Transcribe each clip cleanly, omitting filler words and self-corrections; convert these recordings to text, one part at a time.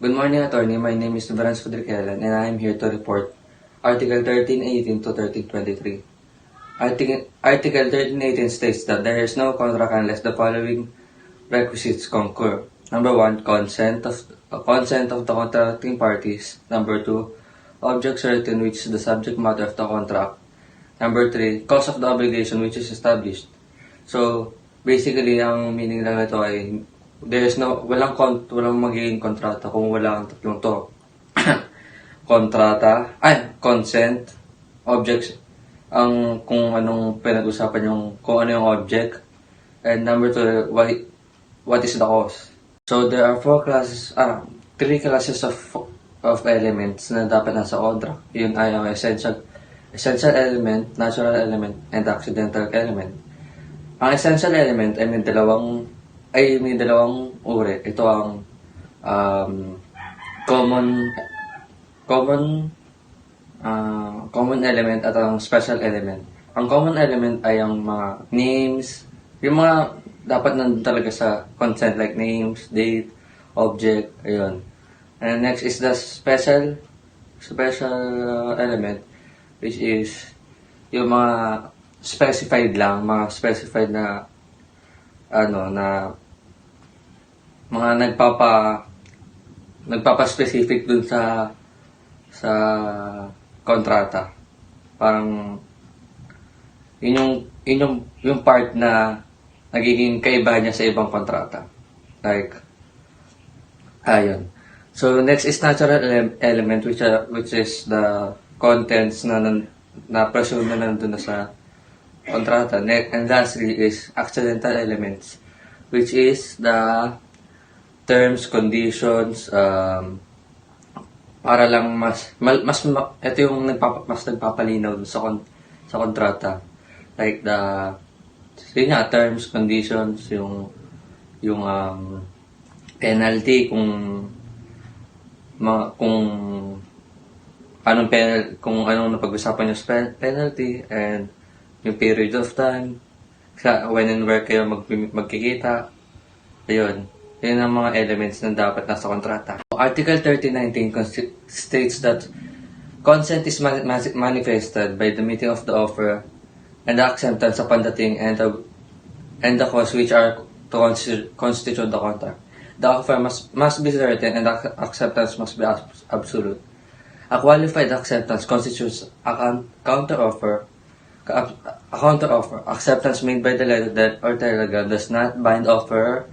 Good morning, attorney. My name is Vrenz Fadriquelan, and I am here to report Article 1318 to 1323. Article 1318 states that there is no contract unless the following requisites concur. Number 1, consent of the contracting parties. Number 2, object certain which is the subject matter of the contract. Number 3, cause of the obligation which is established. So, basically, ang meaning lang ito ay walang magiging kontrata kung wala ang tatlong to. Consent, objects, kung anong pinag-usapan kung ano yung object, and number 2, what is the cause. So there are three classes of elements na dapat nasa contract. Yun ay ang essential element, natural element, and accidental element. Ang essential element ay may dalawang uri. Ito ang common element at ang special element. Ang common element ay ang mga names, yung mga dapat nandun talaga sa consent, like names, date, object, ayun. And next is the special element, which is yung mga specified na na mga nagpapa-specific dun sa kontrata. Parang yun yung part na nagiging kaiba niya sa ibang kontrata. Like, ayun. So next is natural element, which is the contents na presume na nandun na sa kontrata. And lastly is accidental elements, which is the terms, conditions, para lang ito yung mas nagpapalinaw sa kontrata. Like terms, conditions, yung penalty, kung anong napag-usapan yung penalty, and yung period of time, when and where kayo magkikita. Ayun. Yun ang mga elements na dapat nasa kontrata. Article 1319 states that consent is manifested by the meeting of the offer and the acceptance upon the thing and the cause which are to constitute the contract. The offer must be certain and the acceptance must be absolute. A qualified acceptance constitutes a counter-offer. Acceptance made by the letter or telegram does not bind offerer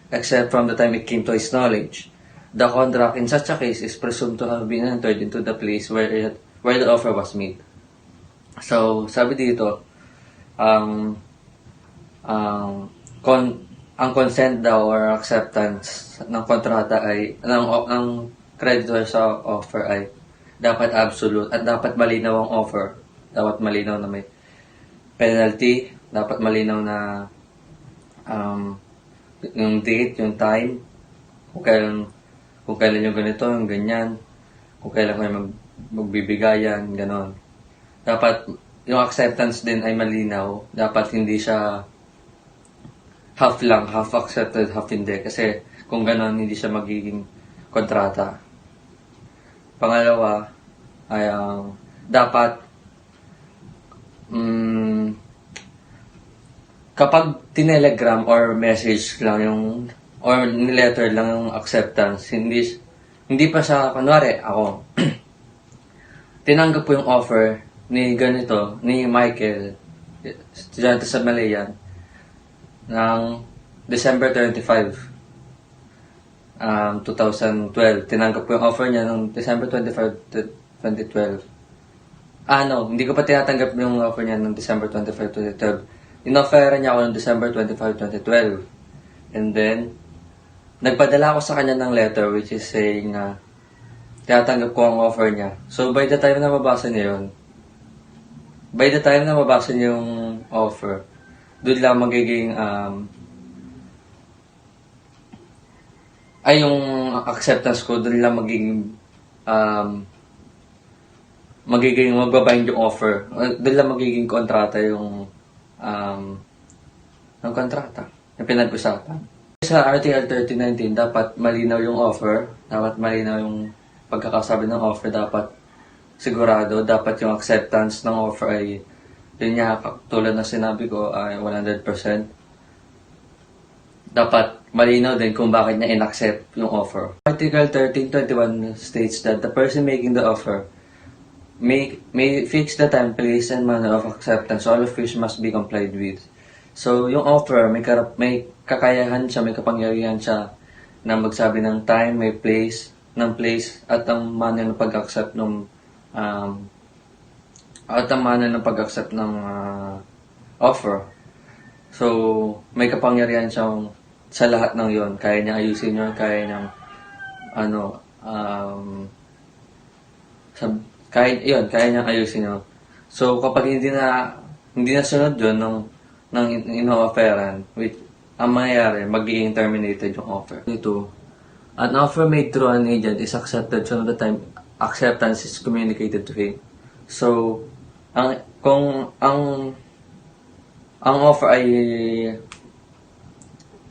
except from the time it came to his knowledge. The contract in such a case is presumed to have been entered into the place where the offer was made. So, sabi dito, ang consent daw or acceptance ng kontrata ay ng creditor sa offer ay dapat absolute at dapat malinaw ang offer. Dapat malinaw na may penalty, dapat malinaw na yung date, yung time, kung kailan yung ganito, yung ganyan, kung kailan kayo magbibigayan, ganon. Dapat yung acceptance din ay malinaw. Dapat hindi siya half accepted, half hindi. Kasi kung ganon, hindi siya magiging kontrata. Pangalawa ay dapat kapag tinelegram or message lang or niletter lang yung acceptance, hindi pa siya, kunwari, ako, tinanggap po yung offer ni Michael, estudyante sa Malayan, ng December 25, 2012. Tinanggap po yung offer niya ng December 25, 2012. Hindi ko pa tinatanggap yung offer niya ng December 25, 2012. In-offera niya ako ng December 25, 2012. And then, nagpadala ako sa kanya ng letter which is saying na tinatanggap ko ang offer niya. So, by the time na mabasa niya yung offer, doon lang magiging yung acceptance ko, doon lang magiging magbabind yung offer. Doon lang magiging kontrata yung kontrata, yung pinag-usapan. Sa Article 1319, dapat malinaw yung offer, dapat malinaw yung pagkakasabi ng offer, dapat sigurado, dapat yung acceptance ng offer ay, yun nga, tulad na sinabi ko, ay 100%. Dapat malinaw din kung bakit niya inaccept yung offer. Article 1321 states that the person making the offer may fix the time, place, and manner of acceptance, all of which must be complied with. So, yung offer, may kakayahan siya, may kapangyarihan siya na magsabi ng time, may place, at ang manner ng pag-accept ng offer. So, may kapangyarihan siyang sa lahat ng yon. Kaya niya ayusin yun, kaya niyang kaya niyang ayusin yun. So, kapag hindi na sunod yun ng ino-offeran, which ang mangyayari, magiging terminated yung offer. Ito, an offer made through an agent is accepted so the time acceptance is communicated to him. So, ang offer ay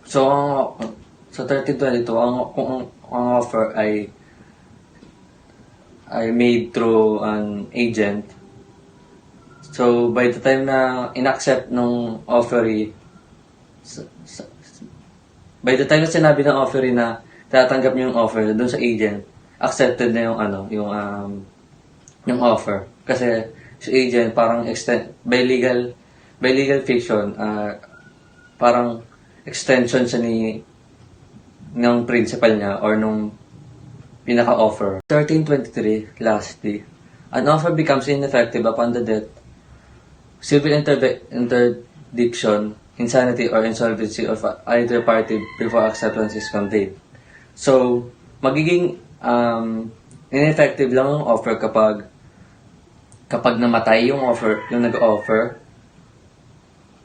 sa 1322, kung ang offer ay made through an agent. So, by the time na inaccept ng offeree, by the time na sinabi ng offeree na tatanggap niyo yung offer doon sa agent, accepted na yung offer. Kasi sa agent, parang by legal fiction, parang extension siya ng principal niya or nung pinaka-offer. 1323, lastly, an offer becomes ineffective upon the death, civil interdiction, insanity, or insolvency of either party before acceptance is conveyed. So, magiging ineffective lang ang offer kapag namatay yung nag-offer.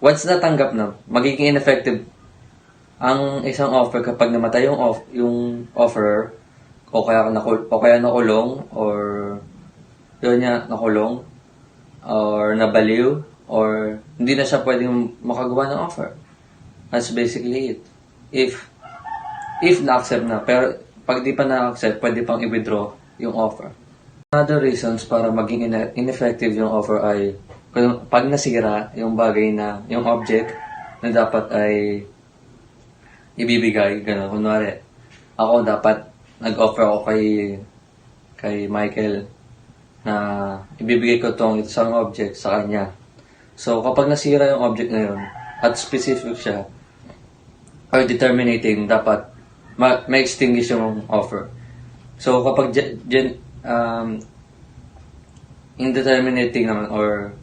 Once natanggap na, magiging ineffective ang isang offer kapag namatay yung offerer, o kaya nakulong, or nakulong, or nabaliw, or hindi na siya pwedeng makagawa ng offer. That's basically it. If na-accept na, pero pag di pa na-accept, pwede pang i-withdraw yung offer. Another reasons para maging ineffective yung offer ay pag nasira yung yung object na dapat ay ibibigay, gano'n. Kunwari, ako dapat nag-offer ako kay Michael na ibibigay ko itong isang object sa kanya. So, kapag nasira yung object na yun, at specific siya, or determinating, dapat ma-extinguish yung offer. So, kapag indeterminating naman, or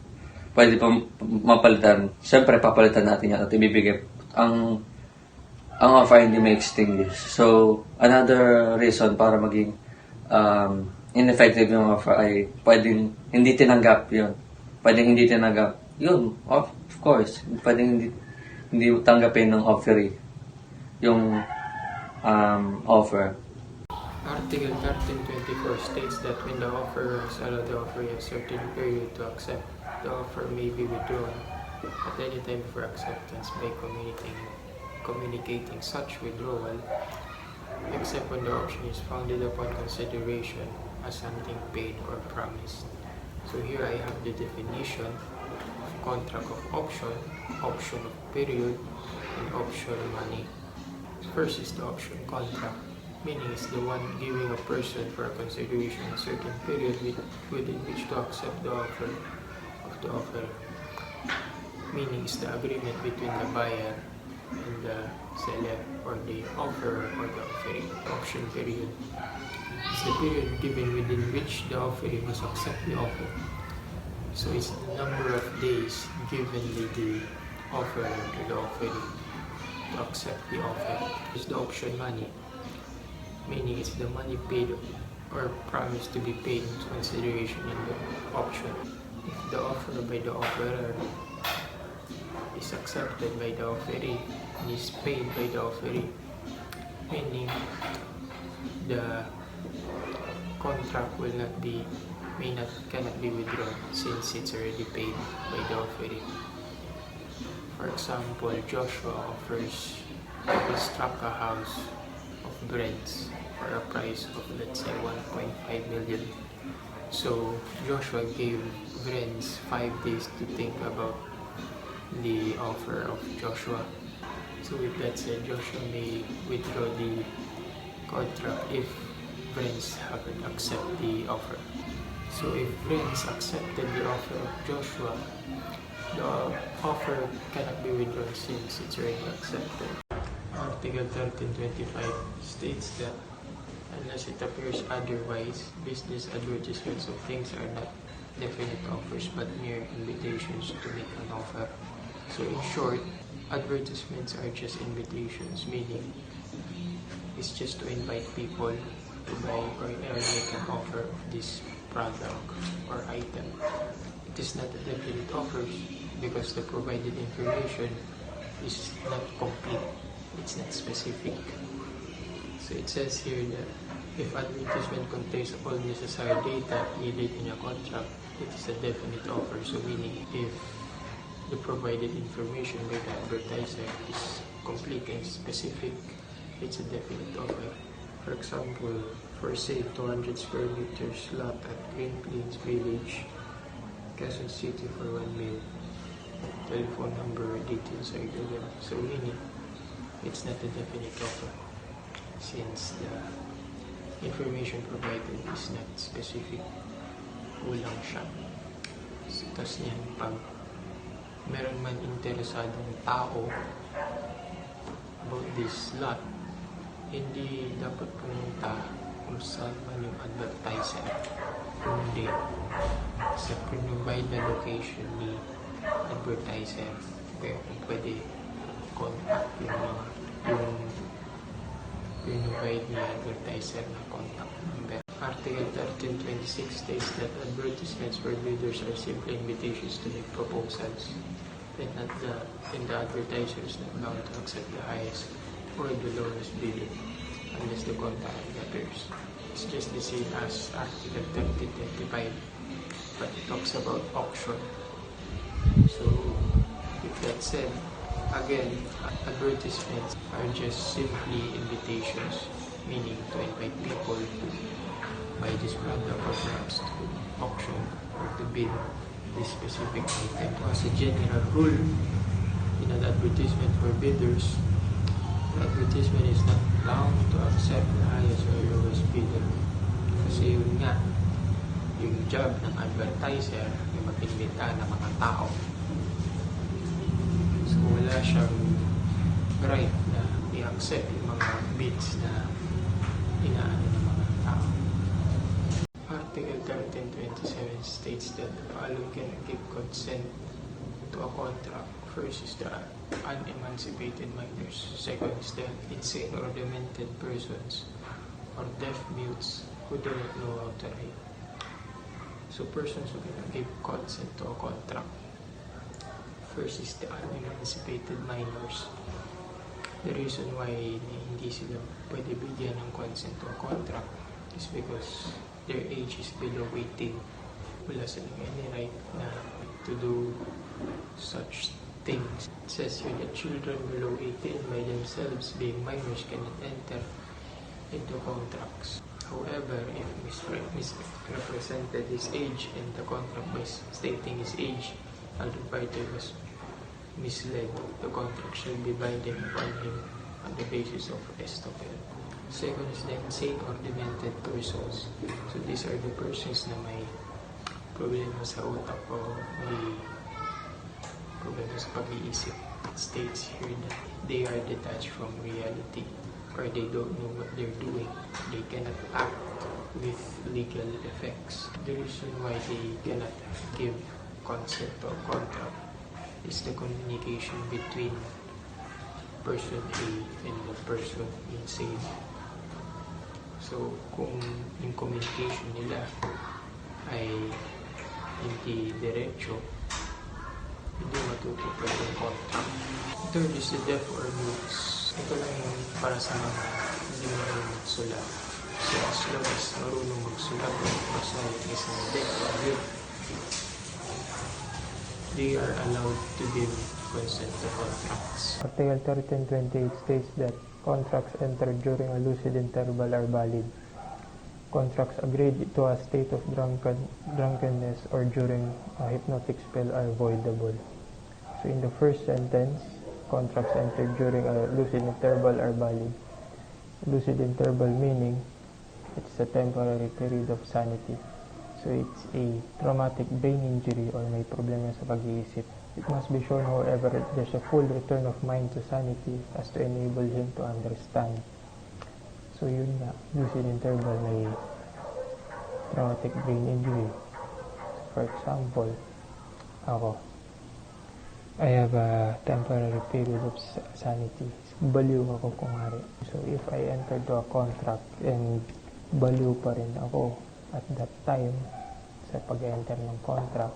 pwede pa mapalitan, syempre papalitan natin yan at ibibigay. Ang offer hindi may extinguish. So, another reason para maging ineffective yung offer ay pwedeng hindi tinanggap yun. Pwedeng hindi tinanggap. Yun, of course. Pwedeng hindi tanggapin ng offeree yung offer. Article 1324 states that when the offerer has allowed the offeree a certain period to accept, the offer may be withdrawn at any time before acceptance by communicating such withdrawal, except when the option is founded upon consideration as something paid or promised. So here I have the definition of contract of option, option of period, and option money. First is the option contract, meaning is the one giving a person for a consideration a certain period within which to accept the offer of the offerer. Meaning is the agreement between the buyer and the seller, or the offerer or the offeree. Option period is the period given within which the offeree must accept the offer. So it's the number of days given to the offerer to the offeree to accept the offer. It's the option money, meaning it's the money paid or promised to be paid into consideration in the option. If the offer by the offerer is accepted by the offeree and is paid by the offeree, meaning the contract cannot be withdrawn since it's already paid by the offeree. For example, Joshua offers construct a house of Vrenz for a price of, let's say, 1.5 million. So Joshua gave Vrenz 5 days to think about the offer of Joshua. So with that said, Joshua may withdraw the contract if Vrenz haven't accepted the offer. So if Vrenz accepted the offer of Joshua, the offer cannot be withdrawn since it's already accepted. Article 1325 states that unless it appears otherwise, business advertisements of things are not definite offers but mere invitations to make an offer. So in short, advertisements are just invitations, meaning it's just to invite people to buy or make an offer of this product or item. It is not a definite offer because the provided information is not complete, it's not specific. So it says here that if advertisement contains all necessary data needed in a contract, it is a definite offer. So meaning if the provided information by the advertiser is complete and specific, it's a definite offer. For example, for say 200 square meters lot at Green Plains Village, Quezon City for 1 mil. Telephone number details are given. So meaning it's not a definite offer since the information provided is not specific, kulang siya. So, tas niyan, pag meron man interesadong tao about this lot, hindi dapat pumunta kung saan man yung advertiser, kundi sa provide na location ni advertiser. Kaya kung pwede contact yung provide ni advertiser na contact number. Article 1326 states that advertisements for bidders are simply invitations to make proposals, and the advertiser is not bound to accept the highest or the lowest bidder unless the contract appears. It's just the same as Article 1325, but it talks about auction. So, with that said, again, advertisements are just simply invitations, meaning to invite people to buy this product or perhaps to auction or to bid this specific item. As a general rule, in an advertisement for bidders, the advertisement is not bound to accept the highest or lowest bidder. Kasi yun nga, yung job ng advertiser ay mag-imbita ng mga tao. So wala siyang right na i-accept yung mga bids na inaano ng mga tao. Article 1327 states that the following can give consent to a contract. First is the unemancipated minors. Second is the insane or demented persons or deaf mutes who do not know how to write. So persons who cannot give consent to a contract. First is the unemancipated minors. The reason why hindi sila pwede bigyan ng consent to a contract is because their age is below 18. Wala silang any right na to do such things. It says here that children below 18 by themselves being minors cannot enter into contracts. However, if misrepresented his age in the contract by stating his age, and the party was misled, the contract shall be binding upon him on the basis of estoppel. Second is the insane or demented persons. So these are the persons na may problema sa utak o may problema sa pag-iisip. It states here that they are detached from reality or they don't know what they're doing. They cannot act with legal effects. The reason why they cannot give consent or contract is the communication between person A and the person insane. So, kung yung communication nila ay hindi diretso, hindi matutupad yung contract. Third is the deaf or mutes. Ito lang yung para sa mga hindi marunong magsulat. So, as long as marunong magsulat o magbasa yung isang deaf or mute, they are allowed to give consent to contracts. Article 1328 states that contracts entered during a lucid interval are valid. Contracts agreed to a state of drunkenness or during a hypnotic spell are voidable. So in the first sentence, contracts entered during a lucid interval are valid. Lucid interval meaning it's a temporary period of sanity. So it's a traumatic brain injury or may problema sa pag-iisip. It must be shown, however, that there's a full return of mind to sanity as to enable him to understand. So yun nga, lucid interval may traumatic brain injury. For example, I have a temporary period of sanity. Baliw ako kunwari. So if I enter to a contract and baliw pa rin ako at that time sa pag-enter ng contract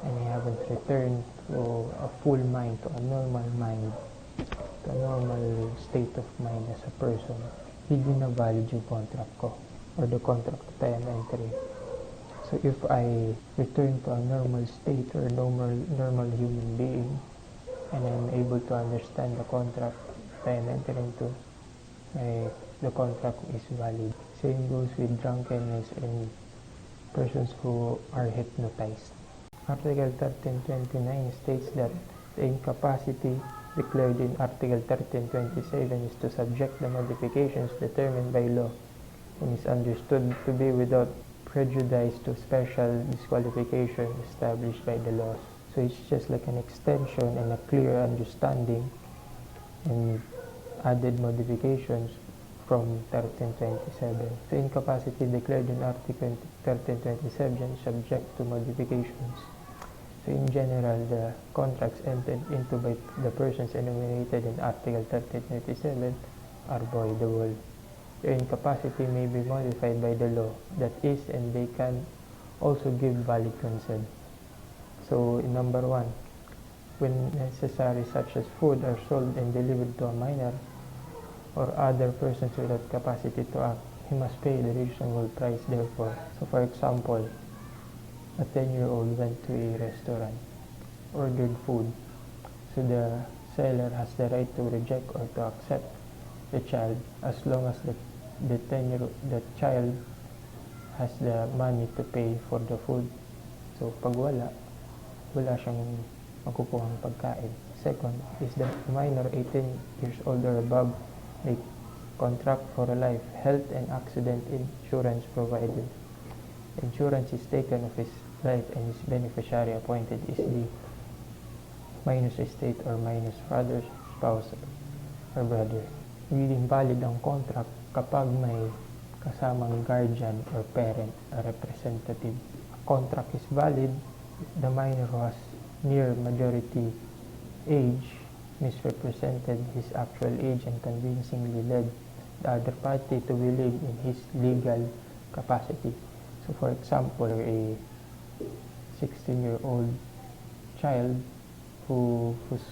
and I haven't returned to a full mind, to a normal mind, to a normal state of mind as a person, hindi na valid yung contract ko or the contract that I am entering. So if I return to a normal state or normal human being and I'm able to understand the contract that I am entering to, the contract is valid. Same goes with drunkenness and persons who are hypnotized. Article 1329 states that the incapacity declared in Article 1327 is to subject the modifications determined by law and is understood to be without prejudice to special disqualification established by the laws. So it's just like an extension and a clear understanding and added modifications from 1327. So incapacity declared in Article 1327 is subject to modifications. So in general, the contracts entered into by the persons enumerated in Article 1327 are voidable. Their incapacity may be modified by the law, that is, and they can also give valid consent. So in number 1, when necessaries such as food are sold and delivered to a minor or other persons without capacity to act, he must pay the reasonable price therefore. So for example, a 10-year-old went to a restaurant, ordered food, so the seller has the right to reject or to accept the child as long as the child has the money to pay for the food. So pag wala siyang makukuhang pagkain. Second is the minor 18 years old or above may contract for a life, health and accident insurance provided. Insurance is taken of his life and his beneficiary appointed is the minor's estate or minor's father, spouse, or brother. Magiging valid ang contract kapag may kasamang guardian or parent, a representative. A contract is valid if the minor who has near majority age misrepresented his actual age and convincingly led the other party to believe in his legal capacity. So for example, a 16-year-old child whose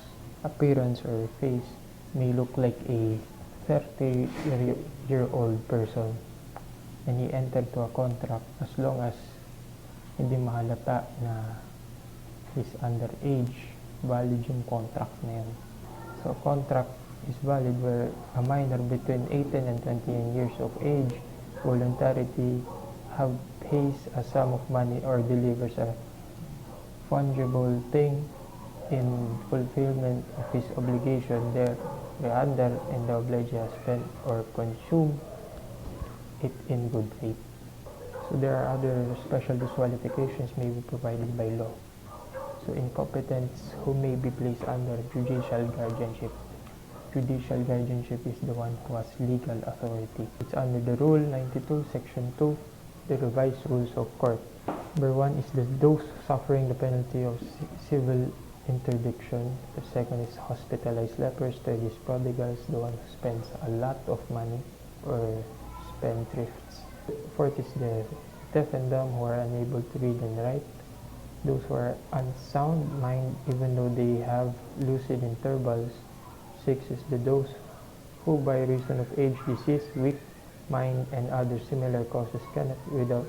appearance or face may look like a 30-year-old person and he entered to a contract as long as hindi mahalata na he's underage, valid yung contract na yun. So a contract is valid where a minor between 18 and 21 years of age voluntarily pays a sum of money or delivers a fungible thing in fulfillment of his obligation thereunder and the obligor has spent or consumed it in good faith. So there are other special disqualifications may be provided by law. So incompetents who may be placed under judicial guardianship. Judicial guardianship is the one who has legal authority. It's under the Rule 92, Section 2, the revised rules of court. Number 1 is those suffering the penalty of civil interdiction. The second is hospitalized lepers. Third is prodigals, the one who spends a lot of money or spendthrifts. Fourth is the deaf and dumb who are unable to read and write. Those who are unsound mind even though they have lucid intervals. Six is those who by reason of age, disease, weak mind, and other similar causes cannot without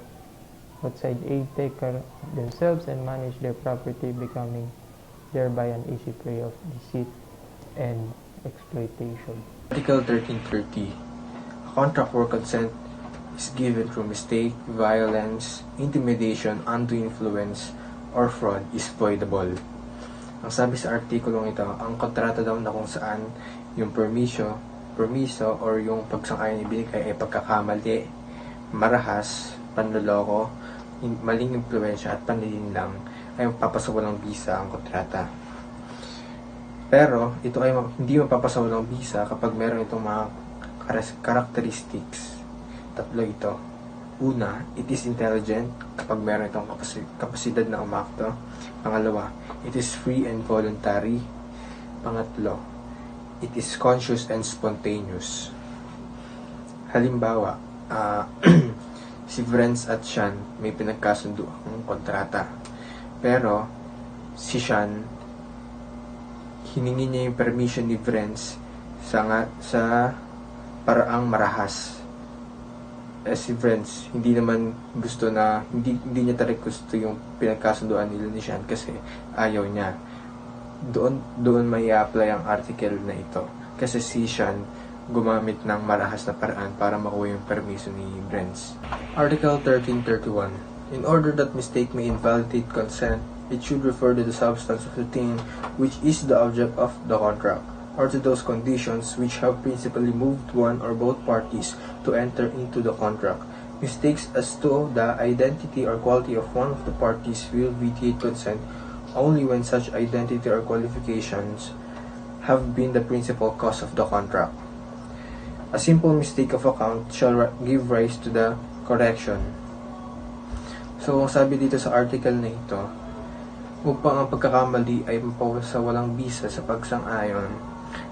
outside aid take care of themselves and manage their property, becoming thereby an easy prey of deceit and exploitation. Article 1330. A contract for consent is given through mistake, violence, intimidation, undue influence, or fraud is voidable. Ang sabi sa artikulong ito, ang kontrata daw na kung saan yung permiso or yung pagsang-ayon ibinigay ay pagkakamali, marahas, panloloko, maling impluensya at panlilinlang ay mapapasawalang bisa ang kontrata. Pero ito ay hindi mapapasawalang bisa kapag meron itong mga characteristics. Tatlo ito. Una, it is intelligent kapag meron itong kapasidad na umakto. Pangalawa, it is free and voluntary. Pangatlo, it is conscious and spontaneous. Halimbawa, si Vrenz at Sean may pinagkasundo ang kontrata. Pero, si Sean, hiningi niya yung permission ni Vrenz sa paraang marahas. Si Vrenz, hindi naman gusto na, hindi niya talaga gusto yung pinagkasunduan nila ni Sean kasi ayaw niya. Doon may i-apply ang article na ito. Kasi si Sean gumamit ng marahas na paraan para makuha yung permiso ni Vrenz. Article 1331. In order that mistake may invalidate consent, it should refer to the substance of the thing which is the object of the contract, or to those conditions which have principally moved one or both parties to enter into the contract. Mistakes as to the identity or quality of one of the parties will vitiate consent only when such identity or qualifications have been the principal cause of the contract. A simple mistake of account shall give rise to the correction. So, sabi dito sa article na ito, upang ang pagkakamali ay mapawalang bisa sa pagsang-ayon,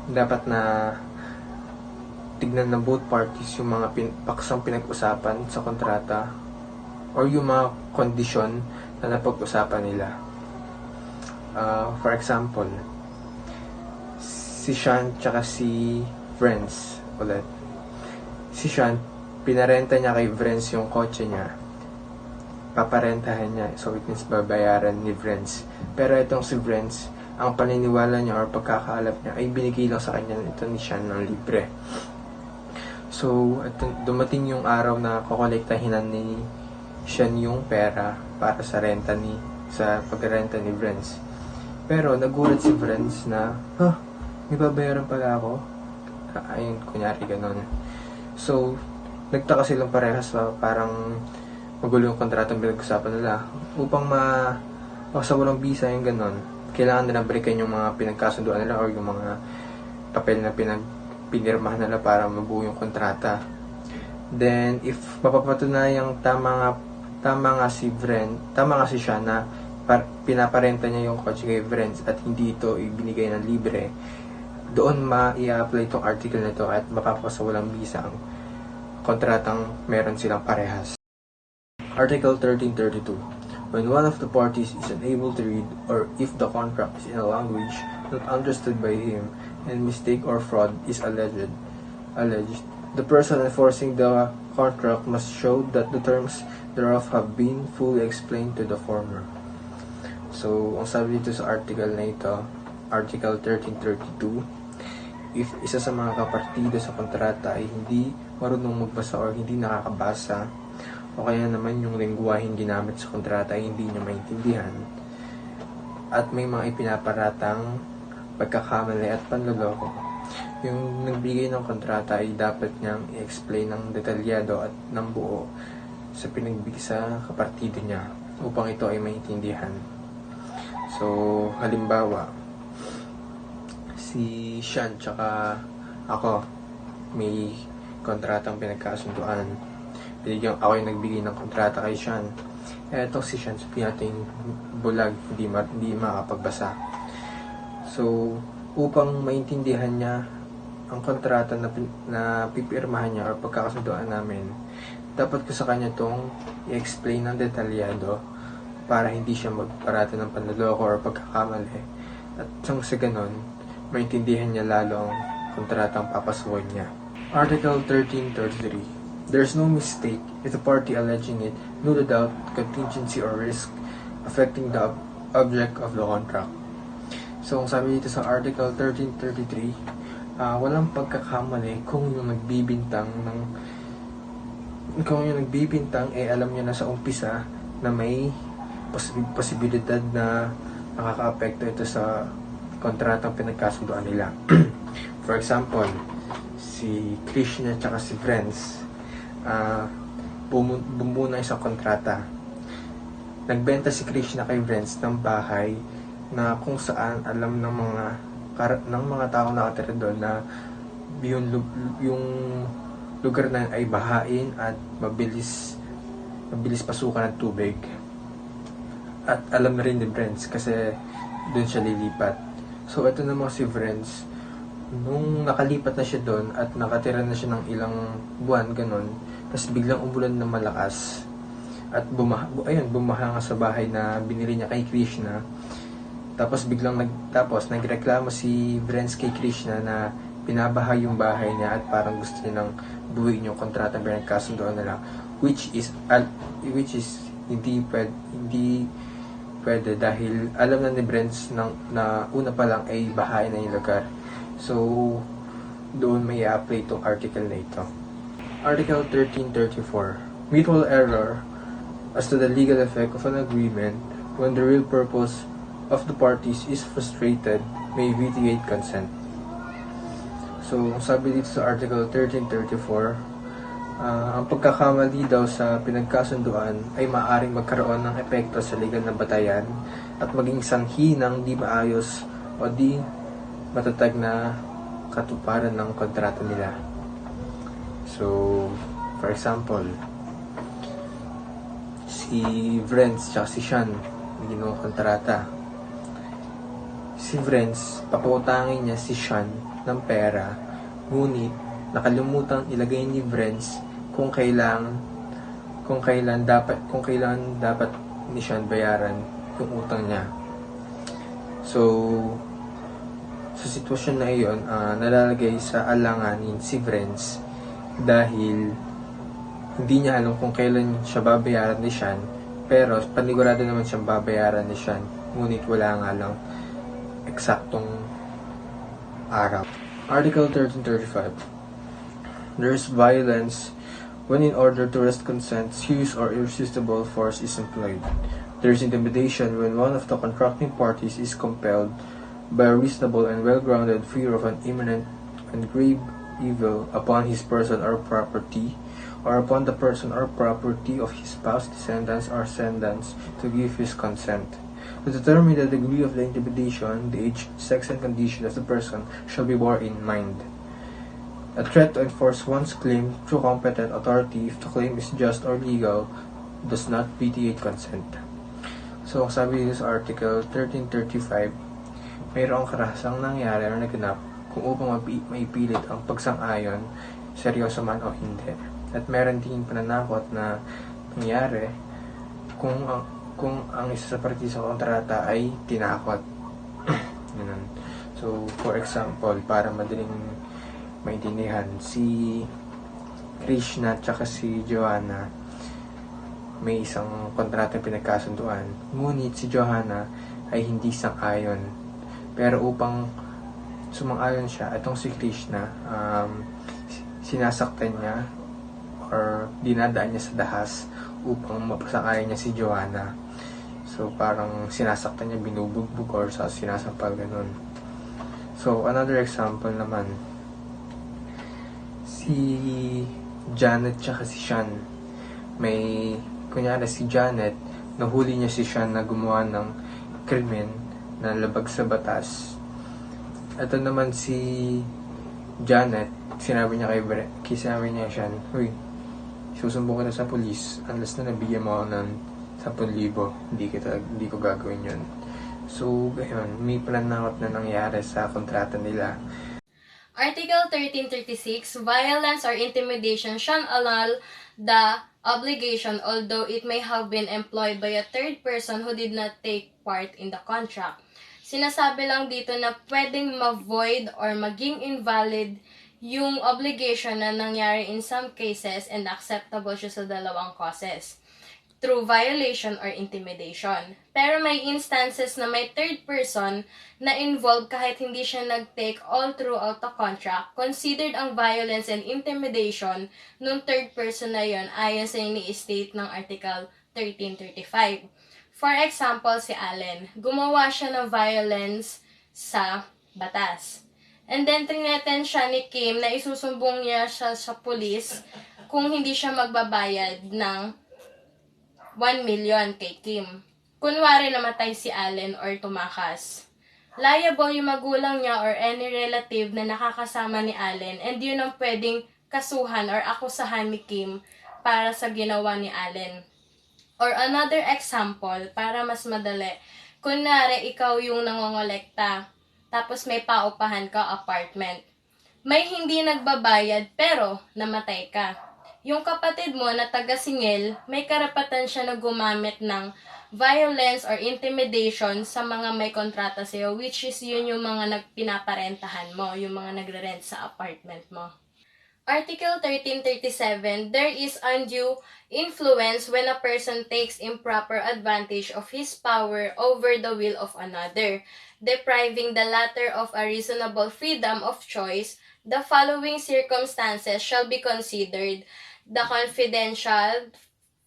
dapat na tignan ng both parties yung mga paksang pinag-usapan sa kontrata or yung mga kondisyon na napag-usapan nila. For example, si Sean tsaka si Vrenz ulit. Si Sean, pinarenta niya kay Vrenz yung kotse niya. Paparentahan niya. So, it means babayaran ni Vrenz. Pero itong si Vrenz, ang paniniwala niya or pagkakaalap niya ay binigay lang sa kanya ito ni Sean ng libre. So, dumating yung araw na kukolektahinan ni Sean yung pera para sa pagrenta ni Vrenz. Pero nagulat si Vrenz na, may babayaran pala ako. Ayun, kunyari ganun. So, nagtaka silang parehas parang magulo yung kontratang pinag-usapan nila. Upang walang bisa yung ganun, kailangan nila balikan yung mga pinagkasunduan nila or yung mga papel na pinirmahan nila para mabuo yung kontrata. Then, if mapapatunayang tama nga si Sean na pinaparenta niya yung kotse kay Vrenz at hindi ito ibinigay ng libre, doon i-apply itong article na ito at mapapasawalang bisa ang kontratang meron silang parehas. Article 1332. When one of the parties is unable to read or if the contract is in a language not understood by him and mistake or fraud is alleged, the person enforcing the contract must show that the terms thereof have been fully explained to the former. So, ang sabi dito sa article na ito, Article 1332, if isa sa mga kapartido sa kontrata ay hindi marunong magbasa or hindi nakakabasa, o kaya naman yung lengguwaheng ginamit sa kontrata ay hindi niya maintindihan, at may mga ipinaparatang pagkakamali at panloloko, yung nagbigay ng kontrata ay dapat niyang i-explain ng detalyado at ng buo sa pinagbigay sa kapartido niya upang ito ay maintindihan. So, halimbawa, si Sean tsaka ako may kontratang pinagkasunduan. Ako yung nagbigay ng kontrata kay Sean. Eto si Sean, sabihin natin bulag, hindi makapagbasa. So, upang maintindihan niya ang kontrata na pipirmahan niya o pagkakasunduan namin, dapat ko sa kanya itong i-explain ng detalyado para hindi siya magparata ng panloloko or pagkakamali. At sa ganon, maintindihan niya lalo ang kontratang papasuhin niya. Article 1333. There is no mistake if the party alleging it knew the doubt, contingency, or risk affecting the object of the contract. So, ang sabi dito sa Article 1333, walang pagkakamali kung yung nagbibintang alam niya na sa umpisa na may posibilidad na nakakaapekto ito sa kontratang pinagkasunduan nila. For example, si Chrisna at si Vrenz bumuo ng isang kontrata. Nagbenta si Chrisna kay Vrenz ng bahay na kung saan alam ng mga tao na nakatira doon na yung lugar na ay bahain at mabilis pasukan ng tubig. At alam na rin ni Vrenz kasi doon siya lilipat. So ito naman si Vrenz, nung nakalipat na siya doon at nakatira na siya ng ilang buwan, ganun, tapos biglang umulan ng malakas at bumaha nga sa bahay na binili niya kay Chrisna. Tapos nagreklamo si Vrenz kay Chrisna na binabaha yung bahay niya at parang gusto niya nang buuin yung kontrata na pinagkasunduan nila, which is hindi pwede dahil alam na ni Vrenz na una pa lang ay bahay na yung lugar. So doon may i-apply itong article na ito. Article 1334, mutual error as to the legal effect of an agreement when the real purpose of the parties is frustrated may vitiate consent. So, sabi dito sa Article 1334, ang pagkakamali daw sa pinagkasunduan ay maaaring magkaroon ng epekto sa legal na batayan at maging sanhi ng di maayos o di matatag na katuparan ng kontrata nila. So, for example, si Vrenz at si Sean ginawang kontrata. Si Vrenz, papautangin niya si Sean ng pera, ngunit nakalimutan ilagay ni Vrenz kung kailan dapat ni Sean bayaran yung utang niya. So, sa sitwasyon na iyon, nalalagay sa alanganin si Vrenz dahil hindi niya alam kung kailan siya babayaran ni Sean, pero panigurado naman siyang babayaran ni Sean, ngunit wala nga lang eksaktong araw. Article 1335. There is violence when in order to wrest consent, serious or irresistible force is employed. There is intimidation when one of the contracting parties is compelled by a reasonable and well-grounded fear of an imminent and grave evil upon his person or property, or upon the person or property of his spouse, descendants, or ascendants to give his consent. To determine the degree of the intimidation, the age, sex, and condition of the person shall be borne in mind. A threat to enforce one's claim through competent authority, if the claim is just or legal, does not vitiate consent. So, sabi dito sa Article 1335, mayroong karahasang nangyari o naganap kung upang maipilit ang pagsang-ayon, seryoso man o hindi. At meron din pananakot na nangyari kung ang isa sa party sa kontrata ay tinakot. So, for example, para madaling maintindihan, si Chrisna at si Johanna may isang kontrata pinagkasunduan, ngunit si Johanna ay hindi sang-ayon. Pero upang sumang-ayon siya, itong si Chrisna, sinasaktan niya or dinadaan niya sa dahas upang mapasang-ayon niya si Johanna. So, parang sinasaktan niya, binubugbog or sinasampal, ganun. So, another example naman, si Jhanet at si Sean. Kunyari si Jhanet, nahuli niya si Sean na gumawa ng krimen na labag sa batas. Ito naman si Jhanet, sinabi niya sinabi niya Sean, "Uy, susumbong ka na sa pulis unless na nabigyan mo ako ng 10,000, hindi ko gagawin yun." So, ayun, may planakot na nangyari sa kontrata nila. Article 1336, violence or intimidation shall annul the obligation although it may have been employed by a third person who did not take part in the contract. Sinasabi lang dito na pwedeng ma-void or maging invalid yung obligation na nangyari in some cases and acceptable siya sa dalawang causes. through violation or intimidation. Pero may instances na may third person na involved kahit hindi siya nag-take all throughout the contract, considered ang violence and intimidation nung third person na yon ayon sa ini-state ng Article 1335. For example, si Allen, gumawa siya ng violence sa batas. And then, trineten siya ni Kim na isusumbong niya siya sa pulis kung hindi siya magbabayad ng 1 million kay Kim. Kunwari namatay si Allen or tumakas. Liable yung magulang niya or any relative na nakakasama ni Allen, and yun ang pwedeng kasuhan or akusahan ni Kim para sa ginawa ni Allen. Or another example, para mas madali, kunwari ikaw yung nangongolekta, tapos may paupahan ka apartment. May hindi nagbabayad pero namatay ka. Yung kapatid mo na taga-singil, may karapatan siya na gumamit ng violence or intimidation sa mga may kontrata sa'yo, which is yun yung mga pinaparentahan mo, yung mga nagre-rent sa apartment mo. Article 1337, there is undue influence when a person takes improper advantage of his power over the will of another, depriving the latter of a reasonable freedom of choice. The following circumstances shall be considered: the confidential,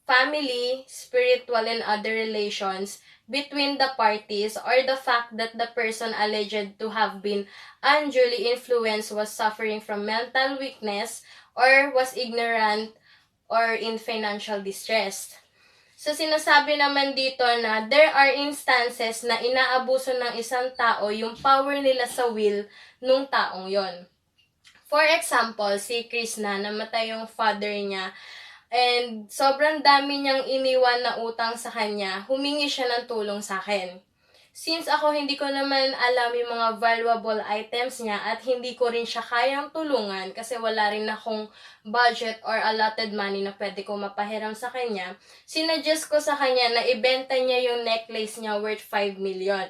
family, spiritual, and other relations between the parties, or the fact that the person alleged to have been unduly influenced was suffering from mental weakness or was ignorant or in financial distress. So, sinasabi naman dito na there are instances na inaabuso ng isang tao yung power nila sa will nung taong yon. For example, si Chrisna, namatay yung father niya, and sobrang dami niyang iniwan na utang sa kanya, humingi siya ng tulong sa akin. Since ako hindi ko naman alam yung mga valuable items niya at hindi ko rin siya kayang tulungan kasi wala rin akong budget or allotted money na pwede ko mapahiram sa kanya, sinuggest ko sa kanya na ibenta niya yung necklace niya worth 5 million.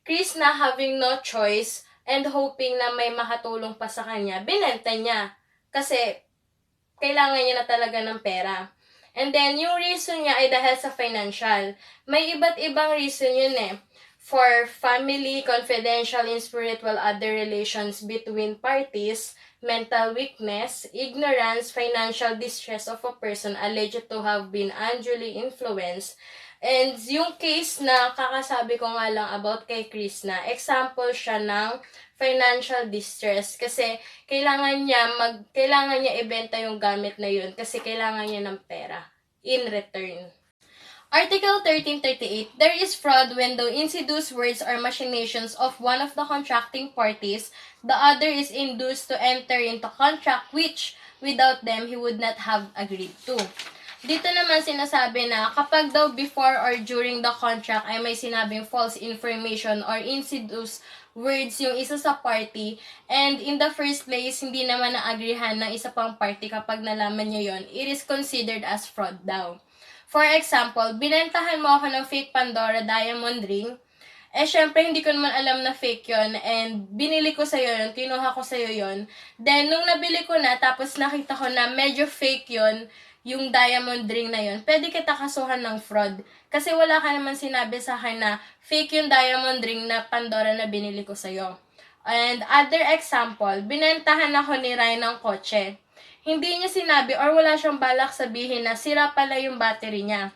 Chrisna, having no choice and hoping na may makatulong pa sa kanya, binenta niya kasi kailangan niya na talaga ng pera. And then, yung reason niya ay dahil sa financial. May iba't ibang reason yun eh. For family, confidential, and spiritual other relations between parties, mental weakness, ignorance, financial distress of a person alleged to have been unduly influenced. And yung case na kakasabi ko nga lang about kay Chrisna, example siya ng financial distress kasi kailangan niya ibenta yung gamit na yun kasi kailangan niya ng pera in return. Article 1338, there is fraud when the insidious words or machinations of one of the contracting parties, the other is induced to enter into contract which without them he would not have agreed to. Dito naman sinasabi na kapag daw before or during the contract ay may sinabing false information or insidious words yung isa sa party, and in the first place, hindi naman na-agreehan ng isa pang party kapag nalaman niya yon, it is considered as fraud daw. For example, binentahan mo ako ng fake Pandora diamond ring, syempre hindi ko naman alam na fake yon, and binili ko sa'yo yun, kinuha ko sa'yo yon. Then, nung nabili ko na, tapos nakita ko na medyo fake yon, yung diamond ring na yun, pwede kita kasuhan ng fraud. Kasi wala ka naman sinabi sa akin na fake yung diamond ring na Pandora na binili ko sa'yo. And other example, binentahan ako ni Ryan ng kotse. Hindi niya sinabi or wala siyang balak sabihin na sira pala yung battery niya.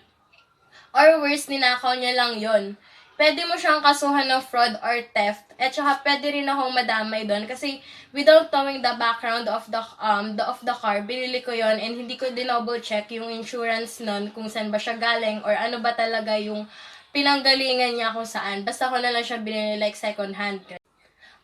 Or worse, ninakaw niya lang yon. Pwede mo siyang kasuhan ng fraud or theft. At saka pwede rin akong madamay doon kasi without knowing the background of the car, binili ko yon and hindi ko double check yung insurance nun kung saan ba siya galing or ano ba talaga yung pinanggalingan niya kung saan. Basta ko na lang siya binili like second hand.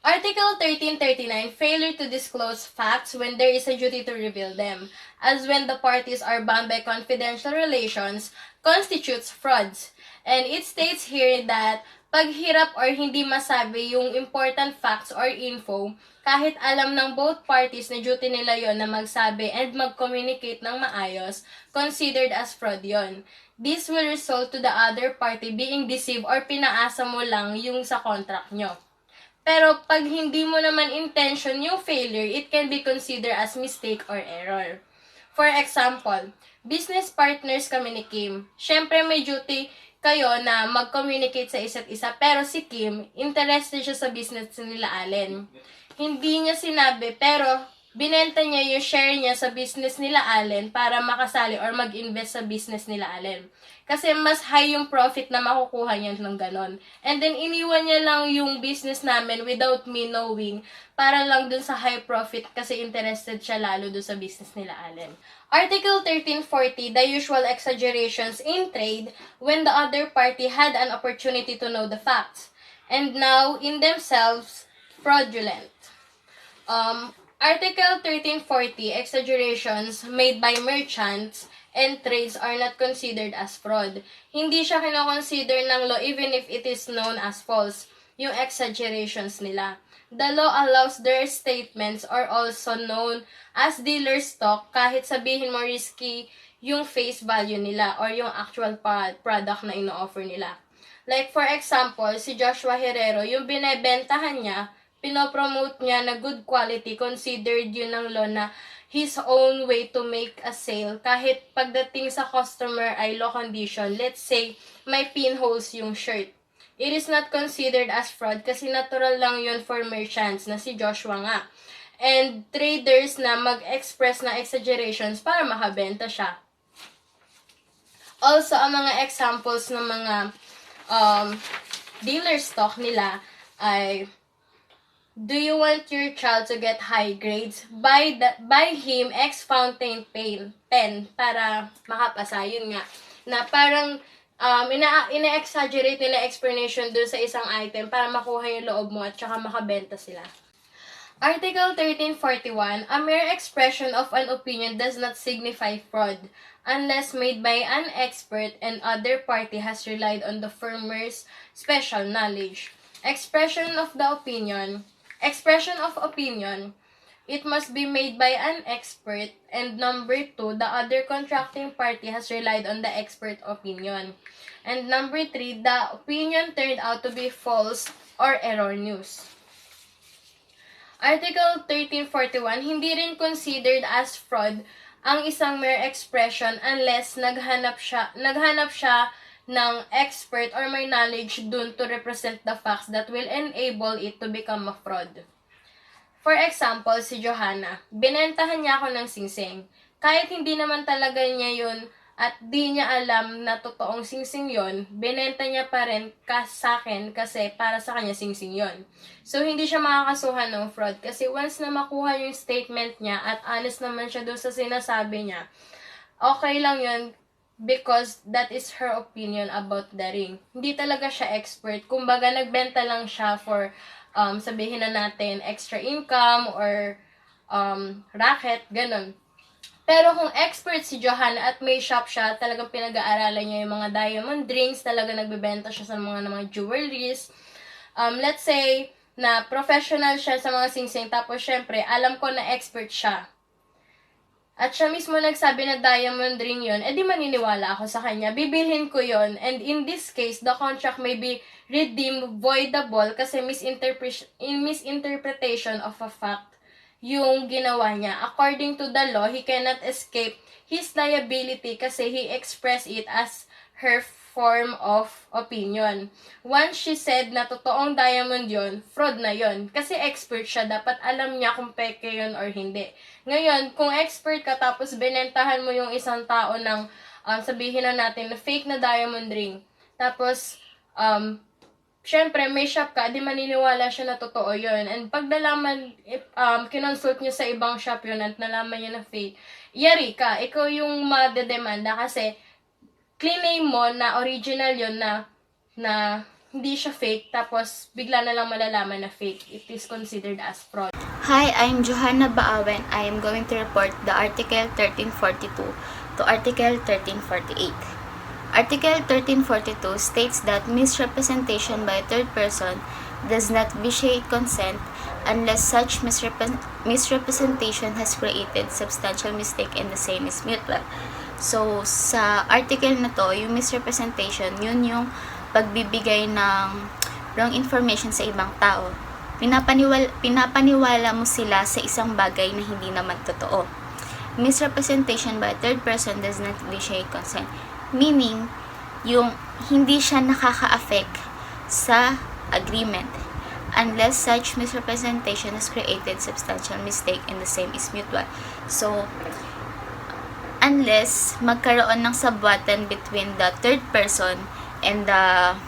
Article 1339, failure to disclose facts when there is a duty to reveal them, as when the parties are bound by confidential relations, constitutes frauds. And it states here that paghirap or hindi masabi yung important facts or info, kahit alam ng both parties na duty nila yon na magsabi and mag-communicate ng maayos, considered as fraud yon. This will result to the other party being deceived or pinaasa mo lang yung sa contract nyo. Pero pag hindi mo naman intention yung failure, it can be considered as mistake or error. For example, business partners kami ni Kim. Syempre may duty kayo na mag-communicate sa isa't isa, pero si Kim, interested siya sa business nila Allen. Hindi niya sinabi, pero binenta niya yung share niya sa business nila Allen para makasali or mag-invest sa business nila Allen. Kasi mas high yung profit na makukuha niya ng ganon. And then, iniwan niya lang yung business namin without me knowing para lang dun sa high profit kasi interested siya lalo dun sa business nila Allen. Article 1340, the usual exaggerations in trade when the other party had an opportunity to know the facts, and now, in themselves, fraudulent. Article 1340, exaggerations made by merchants and trades are not considered as fraud. Hindi siya kinoconsider ng law even if it is known as false, yung exaggerations nila. The law allows their statements are also known as dealer's stock kahit sabihin mo risky yung face value nila or yung actual product na ino-offer nila. Like for example, si Joshua Herrero, yung binebentahan niya, pinopromote niya na good quality, considered yun ng law na his own way to make a sale. Kahit pagdating sa customer ay low condition, let's say, may pinholes yung shirt. It is not considered as fraud kasi natural lang yun for merchants na si Joshua nga. And traders na mag-express na exaggerations para makabenta siya. Also, ang mga examples ng mga dealer stock nila ay, do you want your child to get high grades? Buy him X fountain pen para makapasa. Yun nga. Na parang ina-exaggerate nila explanation dun sa isang item para makuha yung loob mo at saka makabenta sila. Article 1341, a mere expression of an opinion does not signify fraud unless made by an expert and other party has relied on the former's special knowledge. Expression of opinion, it must be made by an expert, and number 2, the other contracting party has relied on the expert opinion. And number 3, the opinion turned out to be false or erroneous. Article 1341, hindi rin considered as fraud ang isang mere expression unless naghanap siya ng expert or may knowledge dun to represent the facts that will enable it to become a fraud. For example, si Johanna, binentahan niya ako ng singsing. Kahit hindi naman talaga niya yun at di niya alam na totoong singsing yon, binenta niya pa rin sa akin kasi para sa kanya singsing yon. So, hindi siya makakasuhan ng fraud kasi once na makuha yung statement niya at honest naman siya doon sa sinasabi niya, okay lang yun because that is her opinion about the ring. Hindi talaga siya expert. Kumbaga, nagbenta lang siya for sabihin na natin, extra income or racket, ganun. Pero kung expert si Johanna at may shop siya, talagang pinag-aaralan niya yung mga diamond rings, talagang nagbebenta siya sa mga jewelries. Let's say na professional siya sa mga singsing, tapos syempre, alam ko na expert siya. At siya mismo nagsabi na diamond ring yun, edi maniniwala ako sa kanya, bibilhin ko yun, and in this case, the contract may be redeemed voidable kasi misinterpretation of a fact yung ginawa niya. According to the law, he cannot escape his liability kasi he expressed it as her form of opinion. Once she said na totoong diamond yon, fraud na yon. Kasi expert siya, dapat alam niya kung peke yon or hindi. Ngayon, kung expert ka tapos binentahan mo yung isang tao ng, sabihin na natin, na fake na diamond ring. Tapos, syempre, may shop ka, di maniniwala siya na totoo yon. And pag nalaman, kinonsult niya sa ibang shop yun at nalaman niya na fake, yari ka, ikaw yung madedemanda kasi claim mo na original yon na hindi siya fake, tapos bigla na lang malalaman na fake. It is considered as fraud. Hi, I'm Johanna Baawa and I am going to report the Article 1342 to Article 1348. Article 1342 states that misrepresentation by a third person does not vitiate consent unless such misrepresentation has created substantial mistake and the same is mutual. So, sa article na to, yung misrepresentation, yun yung pagbibigay ng wrong information sa ibang tao. Pinapaniwala mo sila sa isang bagay na hindi naman totoo. misrepresentation by a third person does not vitiate consent. Meaning, yung hindi siya nakaka-affect sa agreement unless such misrepresentation has created substantial mistake and the same is mutual. So, unless magkaroon ng sabwatan between the third person and the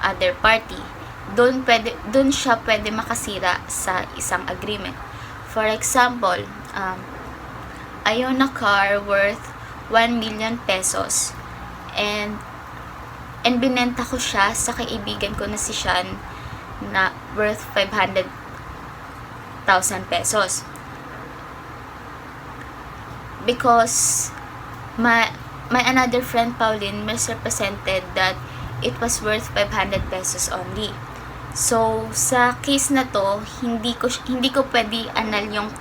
other party, doon siya pwede makasira sa isang agreement. For example, I own a car worth 1 million pesos and binenta ko siya sa kaibigan ko na si Sean na worth 500,000 pesos. Because my another friend Pauline misrepresented that it was worth 500 pesos only. So, sa case na to, hindi ko pwede annul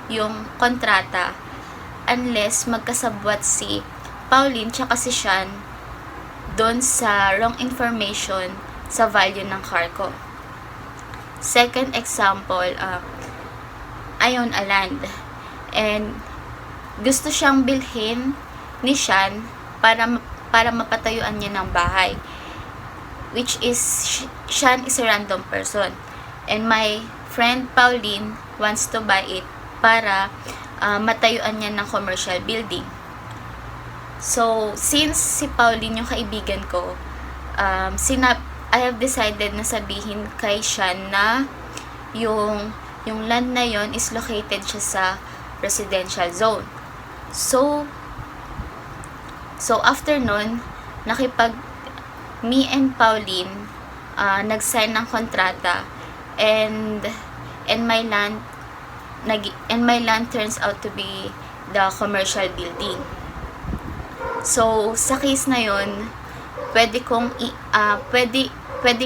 yung kontrata unless magkasabwat si Pauline tsaka si Sean doon sa wrong information sa value ng car ko. Second example, I own a land and gusto siyang bilhin ni Sean para mapatayuan niya ng bahay, which is Sean is a random person and my friend Pauline wants to buy it para matayuan niya ng commercial building. So, since si Pauline yung kaibigan ko, I have decided na sabihin kay Sean na yung land na yon is located siya sa residential zone. So after nun, me and Pauline nag-sign ng kontrata and my land turns out to be the commercial building. So sa case na yon, pwedeng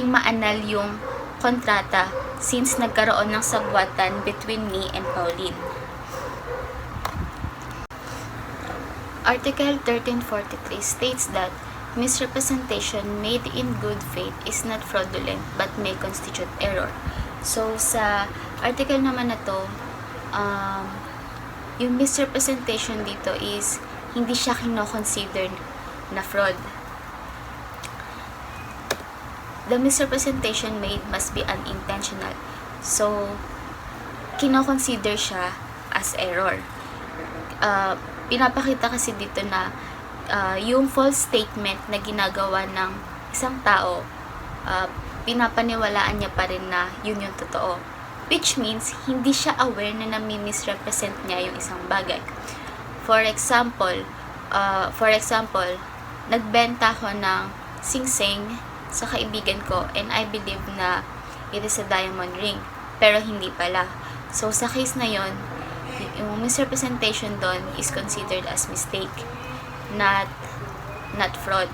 ma-annul yung kontrata since nagkaroon ng sabwatan between me and Pauline. Article 1343 states that misrepresentation made in good faith is not fraudulent but may constitute error. So, sa article naman na to, yung misrepresentation dito is hindi siya kino-consider na fraud. The misrepresentation made must be unintentional. So, kino-consider siya as error. Pinapakita kasi dito na yung false statement na ginagawa ng isang tao, pinapaniwalaan niya pa rin na yun yung totoo. Which means, hindi siya aware na nami-misrepresent niya yung isang bagay. For example, nagbenta ko ng sing-sing sa kaibigan ko and I believe na it is a diamond ring, pero hindi pala. So, sa case na yon, yung misrepresentation doon is considered as mistake, not fraud.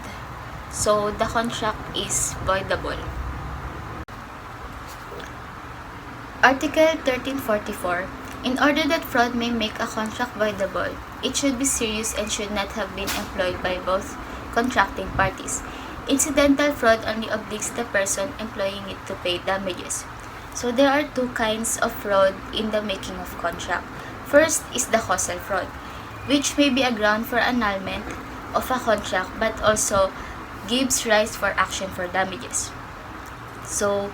So, the contract is voidable. Article 1344. In order that fraud may make a contract voidable, it should be serious and should not have been employed by both contracting parties. Incidental fraud only obliges the person employing it to pay damages. So there are two kinds of fraud in the making of contract. First is the causal fraud, which may be a ground for annulment of a contract but also gives rise for action for damages. So,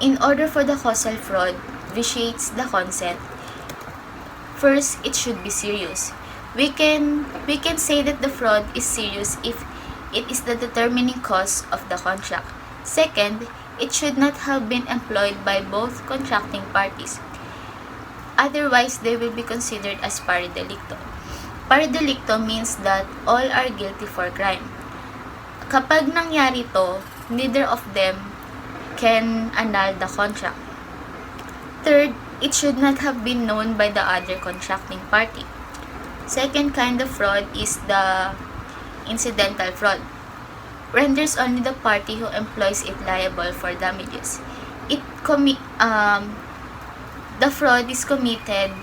in order for the causal fraud vitiates the consent, first, it should be serious. We can say that the fraud is serious if it is the determining cause of the contract. Second, it should not have been employed by both contracting parties. Otherwise, they will be considered as pari delicto. Pari delicto means that all are guilty for crime. Kapag nangyari to, neither of them can annul the contract. Third, it should not have been known by the other contracting party. Second kind of fraud is the incidental fraud. Renders only the party who employs it liable for damages. The fraud is committed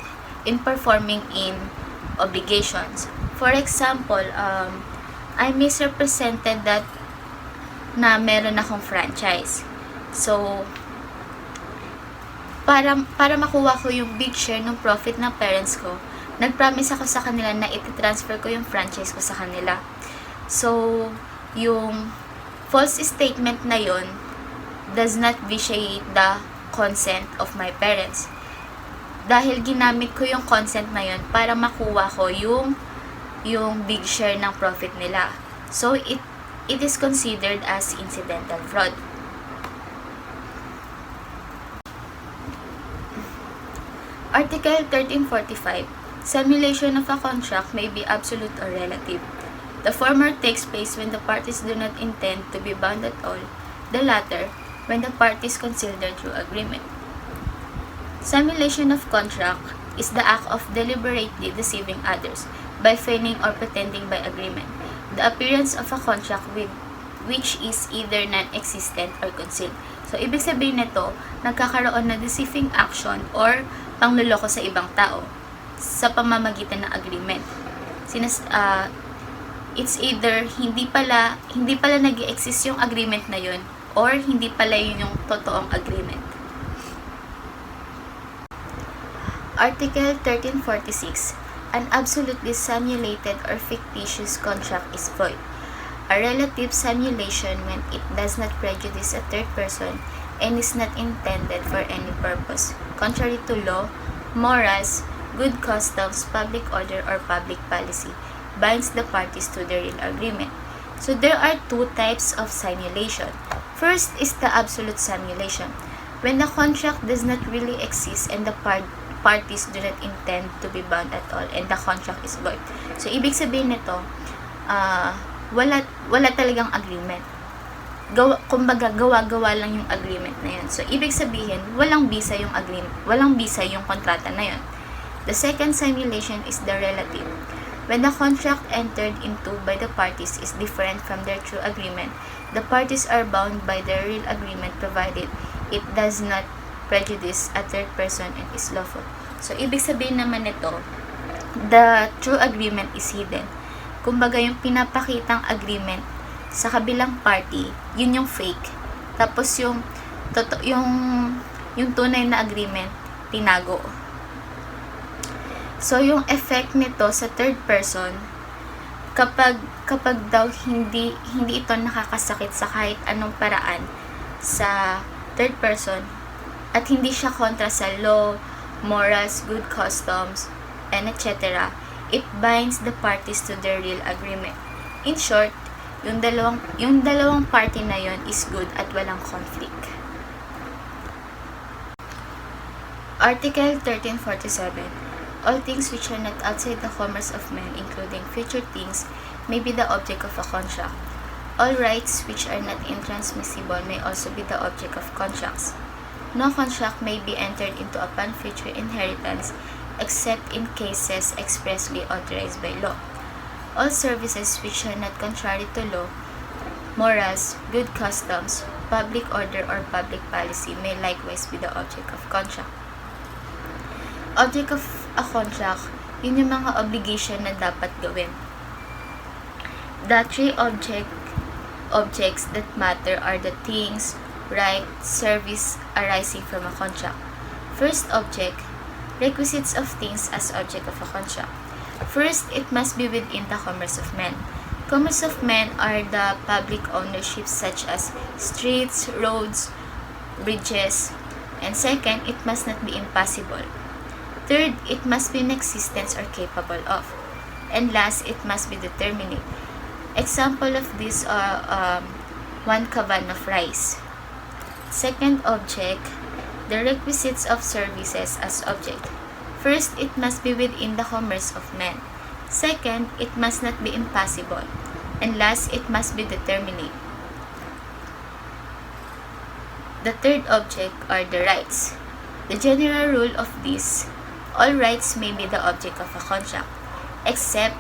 in performing in obligations. For example, I misrepresented that na meron akong franchise. So, para makuha ko yung big share ng profit ng parents ko, nag-promise ako sa kanila na iti-transfer ko yung franchise ko sa kanila. So, yung false statement na yon does not vitiate the consent of my parents. Dahil ginamit ko yung consent na yon para makuha ko yung big share ng profit nila. So, it is considered as incidental fraud. Article 1345. Simulation of a contract may be absolute or relative. The former takes place when the parties do not intend to be bound at all. The latter, when the parties conceal their true agreement. Simulation of contract is the act of deliberately deceiving others by feigning or pretending by agreement the appearance of a contract which is either non-existent or concealed. So, ibig sabihin nito, nagkakaroon ng deceiving action or pangluloko sa ibang tao sa pamamagitan ng agreement. It's either hindi pala nag-exist yung agreement na yun or hindi pala yun yung totoong agreement. Article 1346. An absolutely simulated or fictitious contract is void. A relative simulation when it does not prejudice a third person and is not intended for any purpose, contrary to law, morals, good customs, public order, or public policy, binds the parties to the real agreement. So there are two types of simulation. First is the absolute simulation, when the contract does not really exist and the parties do not intend to be bound at all and the contract is void. So ibig sabihin nito, wala talagang agreement. Kumbaga gawa-gawa lang yung agreement na yun. So ibig sabihin, walang bisa yung agreement, walang bisa yung kontrata na yun. The second simulation is the relative. When the contract entered into by the parties is different from their true agreement, the parties are bound by their real agreement provided it does not prejudice a third person and is lawful. So, ibig sabihin naman nito, the true agreement is hidden. Kumbaga, yung pinapakitang agreement sa kabilang party, yun yung fake. Tapos, yung tunay na agreement, tinago. So, yung effect nito sa third person, kapag daw hindi ito nakakasakit sa kahit anong paraan sa third person, at hindi siya kontra sa law, morals, good customs, and etc., it binds the parties to their real agreement. In short, yung dalawang party na yon is good at walang conflict. Article 1347. All things which are not outside the commerce of men, including future things, may be the object of a contract. All rights which are not intransmissible may also be the object of contracts. No contract may be entered into upon future inheritance except in cases expressly authorized by law. All services which are not contrary to law, morals, good customs, public order, or public policy may likewise be the object of contract. Object of a contract, yun yung mga obligation na dapat gawin. The three objects that matter are the things, right, service arising from a contract. First object, requisites of things as object of a contract. First, it must be within the commerce of men. Commerce of men are the public ownerships such as streets, roads, bridges. And second, it must not be impossible. Third, it must be in existence or capable of. And last, it must be determinate. Example of these are 1 cavan of rice. Second object, the requisites of services as object. First, it must be within the commerce of men. Second, it must not be impossible. And last, it must be determinate. The third object are the rights. The general rule of this, all rights may be the object of a contract, except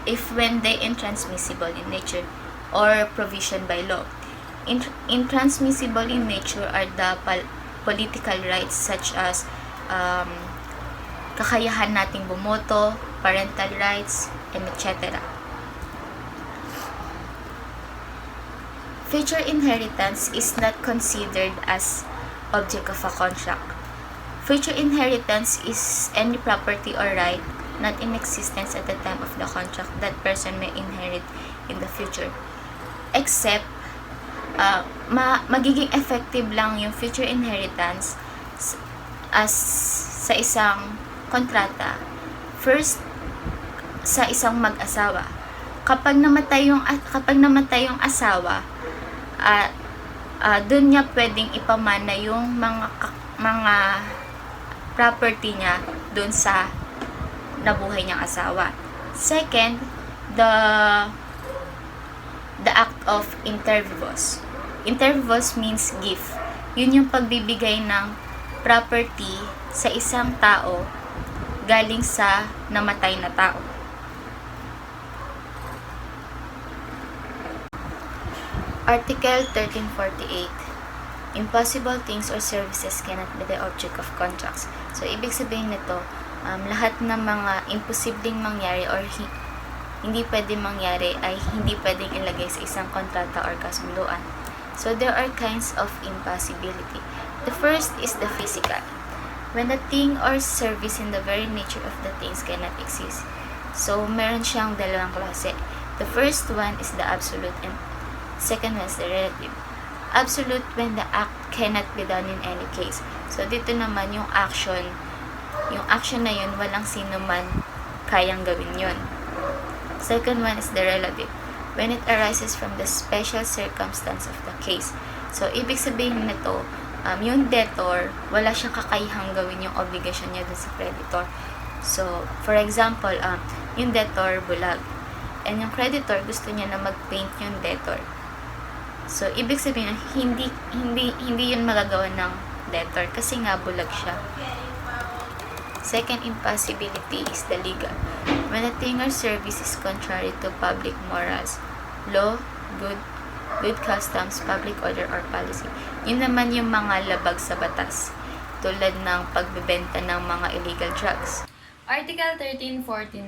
if when they intransmissible in nature or provision by law. Intransmissible in nature are the political rights such as kakayahan nating bumoto, parental rights, and etc. Future inheritance is not considered as object of a contract. Future inheritance is any property or right not in existence at the time of the contract that person may inherit in the future. Except, magiging effective lang yung future inheritance as sa isang kontrata. First, sa isang mag-asawa. Kapag namatay yung asawa, doon niya pwedeng ipamana yung mga property niya doon sa nabuhay niyang asawa. Second, the act of inter vivos. Inter vivos means gift. Yun yung pagbibigay ng property sa isang tao galing sa namatay na tao. Article 1348. Impossible things or services cannot be the object of contracts. So, ibig sabihin nito, lahat ng mga imposibleng mangyari or hindi pwedeng mangyari ay hindi pwedeng ilagay sa isang kontrata or kasunduan. So, there are kinds of impossibility. The first is the physical. When the thing or service in the very nature of the things cannot exist. So, meron siyang dalawang klase. The first one is the absolute and second one is the relative. Absolute when the act cannot be done in any case. So, dito naman yung action na yun, walang sino man kayang gawin yun. Second one is the relative. When it arises from the special circumstance of the case. So, ibig sabihin nito, yung debtor, wala siyang kakayahang gawin yung obligasyon niya dun sa creditor. So, for example, yung debtor bulag. And yung creditor, gusto niya na mag-paint yung debtor. So, ibig sabihin, hindi yun magagawa ng debtor kasi nga bulag siya. Second impossibility is the legal. When a thing or service is contrary to public morals, law, good customs, public order, or policy. Yun naman yung mga labag sa batas, tulad ng pagbebenta ng mga illegal drugs. Article 1349.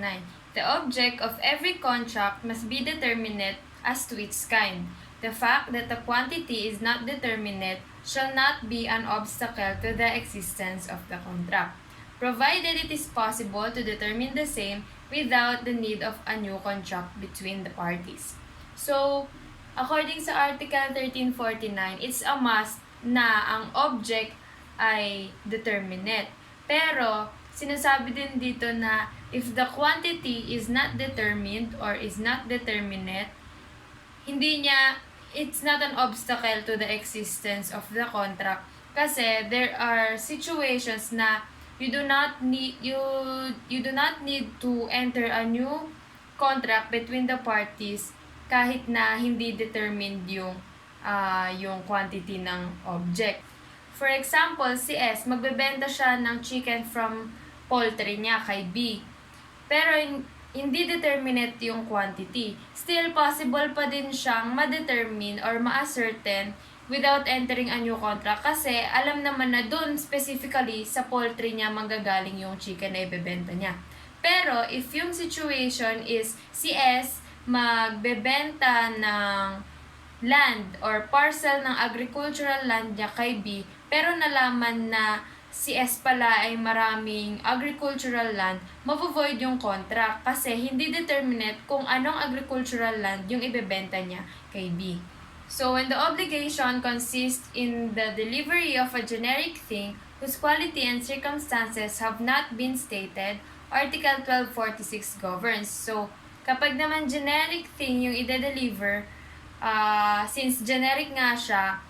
The object of every contract must be determinate as to its kind. The fact that the quantity is not determinate shall not be an obstacle to the existence of the contract, provided it is possible to determine the same without the need of a new contract between the parties. So, according sa Article 1349, it's a must na ang object ay determinate. Pero, sinasabi din dito na if the quantity is not determined or is not determinate, it's not an obstacle to the existence of the contract. Kasi there are situations na you do not need to enter a new contract between the parties kahit na hindi determined yung quantity ng object. For example, si S, magbebenta siya ng chicken from poultry niya kay B. Pero hindi determinate yung quantity. Still, possible pa din siyang ma-determine or ma-ascertain without entering a new contract kasi alam naman na dun specifically sa poultry niya manggagaling yung chicken na ibebenta niya. Pero, if yung situation is si S magbebenta ng land or parcel ng agricultural land niya kay B, pero nalaman na si S pala ay maraming agricultural land, mavo-void yung contract kasi hindi determinate kung anong agricultural land yung ibebenta niya kay B. So, when the obligation consists in the delivery of a generic thing whose quality and circumstances have not been stated, Article 1246 governs. So, kapag naman generic thing yung ide-deliver, since generic nga siya,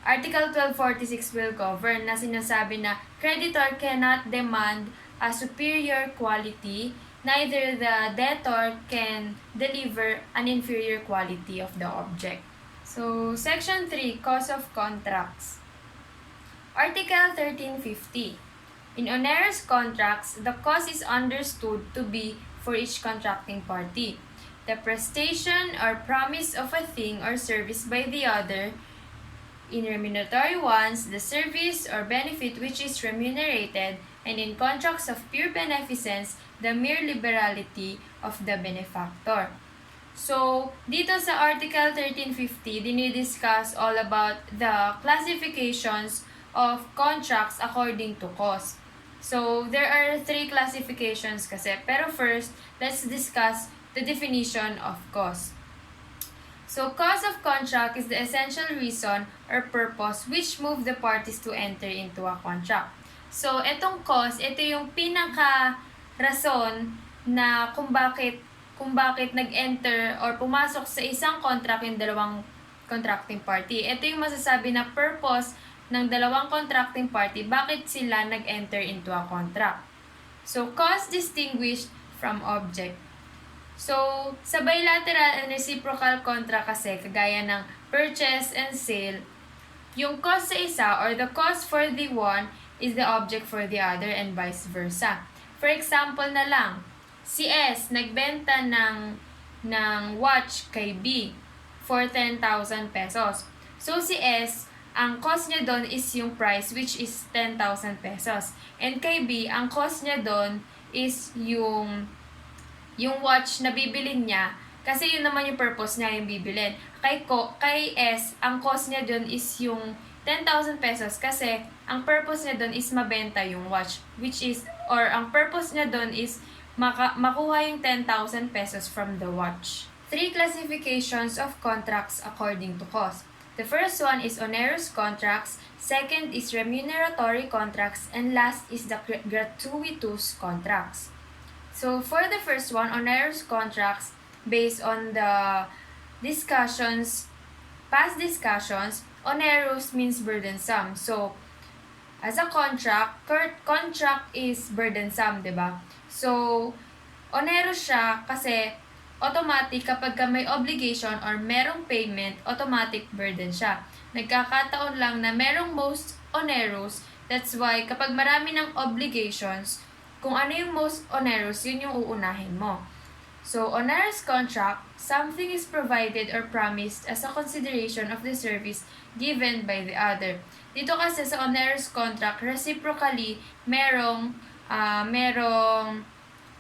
Article 1246 will govern na sinasabi na creditor cannot demand a superior quality, neither the debtor can deliver an inferior quality of the object. So, Section 3, Cause of Contracts. Article 1350. In onerous contracts, the cause is understood to be for each contracting party. The prestation or promise of a thing or service by the other. In remunerative ones, the service or benefit which is remunerated, and in contracts of pure beneficence, the mere liberality of the benefactor. So, dito sa Article 1350, dinidiscuss all about the classifications of contracts according to cost. So, there are 3 classifications kasi. Pero first, let's discuss the definition of cost. So, cause of contract is the essential reason or purpose which move the parties to enter into a contract. So, etong cause, ito yung pinaka-rason na kung bakit nag-enter or pumasok sa isang contract yung dalawang contracting party. Ito yung masasabi na purpose ng dalawang contracting party, bakit sila nag-enter into a contract. So, cause distinguished from object. So, sa bilateral and reciprocal contract kasi, kagaya ng purchase and sale, yung cost sa isa or the cost for the one is the object for the other and vice versa. For example na lang, si S nagbenta ng watch kay B for 10,000 pesos. So, si S, ang cost niya doon is yung price which is 10,000 pesos. And kay B, ang cost niya doon is yung watch na bibilin niya kasi yun naman yung purpose niya yung bibilin. Kay S, ang cost niya doon is yung 10,000 pesos kasi ang purpose niya doon is mabenta yung watch which is or ang purpose niya doon is makuha yung 10,000 pesos from the watch. 3 classifications of contracts according to cost. The first one is onerous contracts, second is remuneratory contracts, and last is the gratuitous contracts. So for the first one, onerous contracts, based on the past discussions, onerous means burdensome. So as a contract is burdensome, diba? So onerous siya kasi automatic kapag may obligation or merong payment, automatic burden siya. Nagkakataon lang na merong most onerous, that's why kapag marami ng obligations, kung ano yung most onerous, yun yung uunahin mo. So, onerous contract, something is provided or promised as a consideration of the service given by the other. Dito kasi sa onerous contract, reciprocally, merong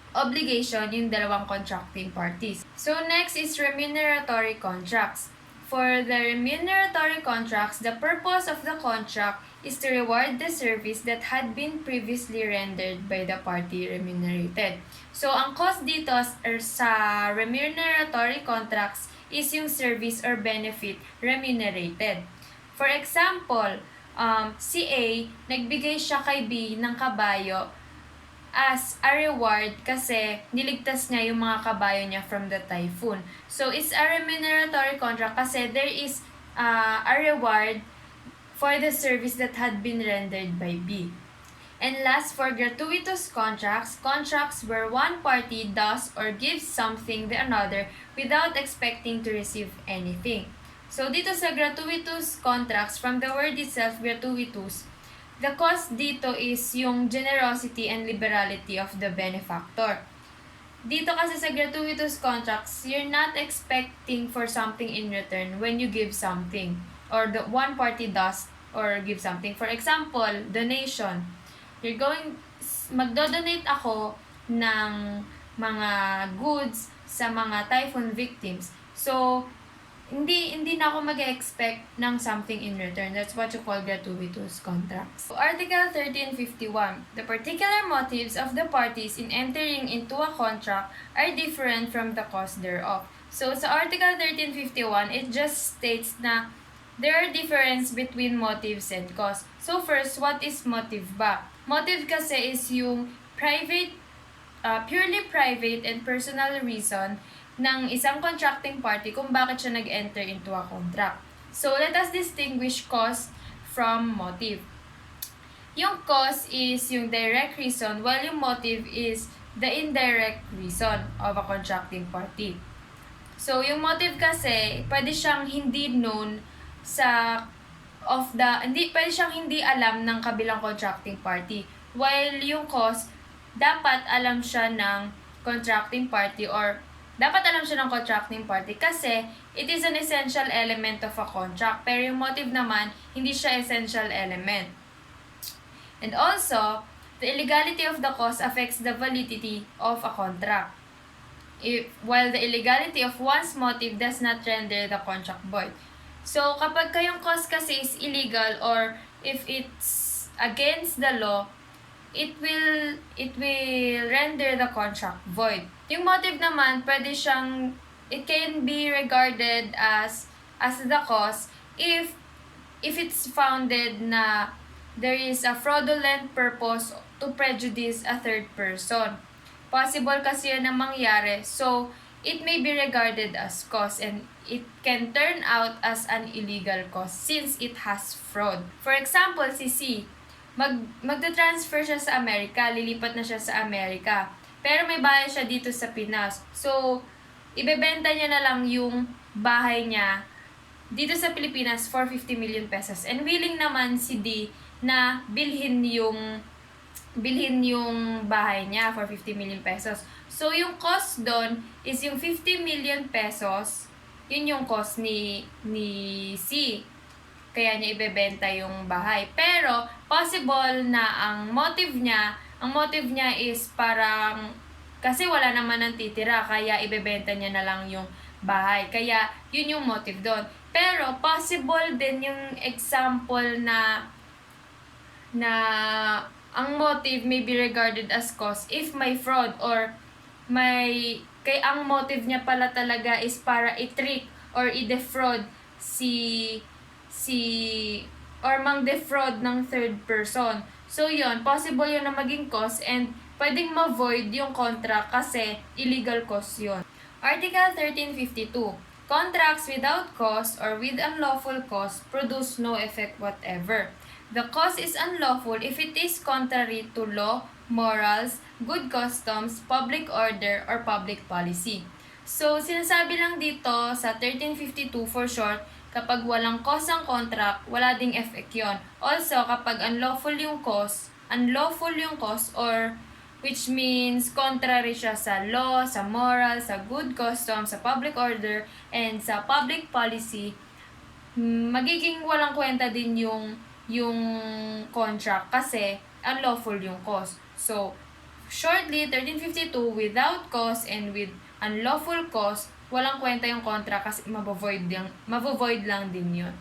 obligation yung dalawang contracting parties. So next is remuneratory contracts. For the remuneratory contracts, the purpose of the contract is to reward the service that had been previously rendered by the party remunerated. So ang cost dito sa remuneratory contracts is yung service or benefit remunerated. For example, si A, nagbigay siya kay B ng kabayo as a reward kasi niligtas niya yung mga kabayo niya from the typhoon. So, it's a remuneratory contract kasi there is a reward for the service that had been rendered by B. And last, for gratuitous contracts where one party does or gives something the another without expecting to receive anything. So, dito sa gratuitous contracts, from the word itself, gratuitous, the cost dito is yung generosity and liberality of the benefactor. Dito kasi sa gratuitous contracts, you're not expecting for something in return when you give something or the one party does or give something. For example, donation. Magdodonate ako ng mga goods sa mga typhoon victims. So, hindi na ako mag-expect ng something in return. That's what you call gratuitous contracts. So, Article 1351. The particular motives of the parties in entering into a contract are different from the cost thereof. So, sa Article 1351, it just states na there are difference between motives and cost. So, first, what is motive ba? Motive kasi is yung purely private and personal reason ng isang contracting party kung bakit siya nag-enter into a contract. So, let us distinguish cause from motive. Yung cause is yung direct reason, while yung motive is the indirect reason of a contracting party. So, yung motive kasi, pwede siyang hindi known pwede siyang hindi alam ng kabilang contracting party. While yung cause, dapat alam siya ng contracting party kasi it is an essential element of a contract. Pero yung motive naman, hindi siya essential element. And also, the illegality of the cause affects the validity of a contract. While the illegality of one's motive does not render the contract void. So, kapag kayong cause kasi is illegal or if it's against the law, it will render the contract void. Yung motive naman, it can be regarded as the cause if it's founded na there is a fraudulent purpose to prejudice a third person. Possible kasi yun na mangyari. So, it may be regarded as cause and it can turn out as an illegal cause since it has fraud. For example, si C, magta-transfer siya sa Amerika, lilipat na siya sa Amerika. Pero may bahay siya dito sa Pinas. So, ibebenta niya na lang yung bahay niya dito sa Pilipinas for 50 million pesos. And willing naman si D na bilhin yung bahay niya for 50 million pesos. So, yung cost doon is yung 50 million pesos, yun yung cost ni C. Kaya niya ibebenta yung bahay. Pero, possible na ang motive niya is parang, kasi wala naman ng titira, kaya ibebenta niya na lang yung bahay. Kaya, yun yung motive doon. Pero, possible din yung example na ang motive may be regarded as cause if may fraud or ang motive niya pala talaga is para i-trick or i-defraud or mang-defraud ng third person. So, yun, possible yun na maging cause and pwedeng ma-void yung contract kasi illegal cause yun. Article 1352. Contracts without cause or with unlawful cause produce no effect whatever. The cause is unlawful if it is contrary to law, morals, good customs, public order, or public policy. So, sinasabi lang dito sa 1352 for short, kapag walang cause ang contract, wala ding effect yun. Also, kapag unlawful yung cause or which means contrary siya sa law, sa moral, sa good customs, sa public order, and sa public policy, magiging walang kwenta din yung contract kasi unlawful yung cause. So, shortly, 1352, without cause and with unlawful cause, walang kwenta yung contract kasi mavovoid lang din yun.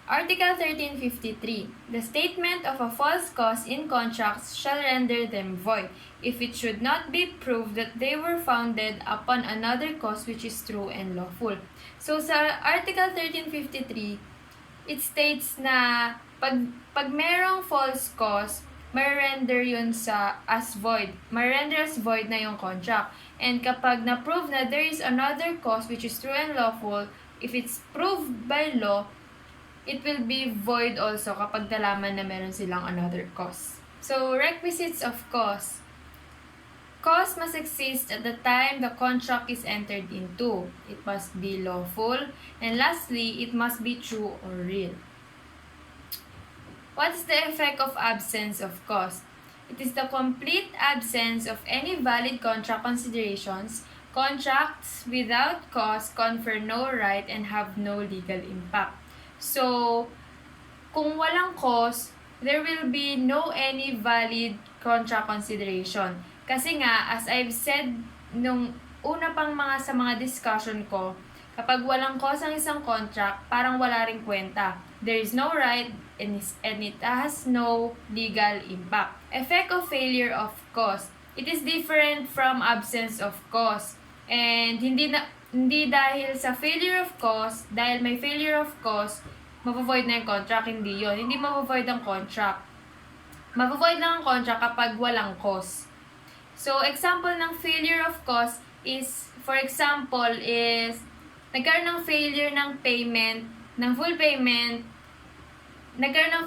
Article 1353. The statement of a false cause in contracts shall render them void if it should not be proved that they were founded upon another cause which is true and lawful. So, sa Article 1353, it states na pag merong false cause, ma-render yun as void. Ma-render as void na yung contract. And kapag na-prove na there is another cause which is true and lawful, if it's proved by law, it will be void also kapag nalaman na meron silang another cause. So, requisites of cause. Cause must exist at the time the contract is entered into. It must be lawful. And lastly, it must be true or real. What is the effect of absence of cause? It is the complete absence of any valid contract considerations. Contracts without cause confer no right and have no legal impact. So, kung walang cause, there will be no any valid contract consideration. Kasi nga, as I've said nung una pang sa mga discussion ko, kapag walang cause ang isang contract, parang wala ring kwenta. There is no right and it has no legal impact. Effect of failure of cause. It is different from absence of cause. And hindi dahil sa failure of cause, dahil may failure of cause, mapavoid na yung contract. Hindi yun. Hindi mapavoid ang contract. Mapavoid lang ang contract kapag walang cause. So, example ng failure of cause is, for example, is nagkaroon ng failure ng payment, ng full payment, nagkaroon ng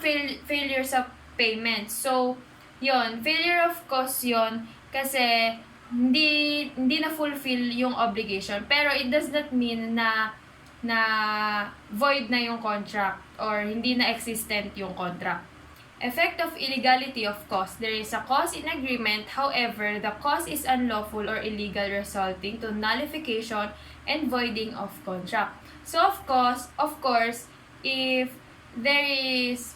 failure sa payment. So, yon, failure of cause yon kasi hindi na fulfill yung obligation. Pero it does not mean na void na yung contract or hindi na existent yung contract. Effect of illegality of cause. There is a cause in agreement, however, the cause is unlawful or illegal resulting to nullification and voiding of contract. So of course, if there is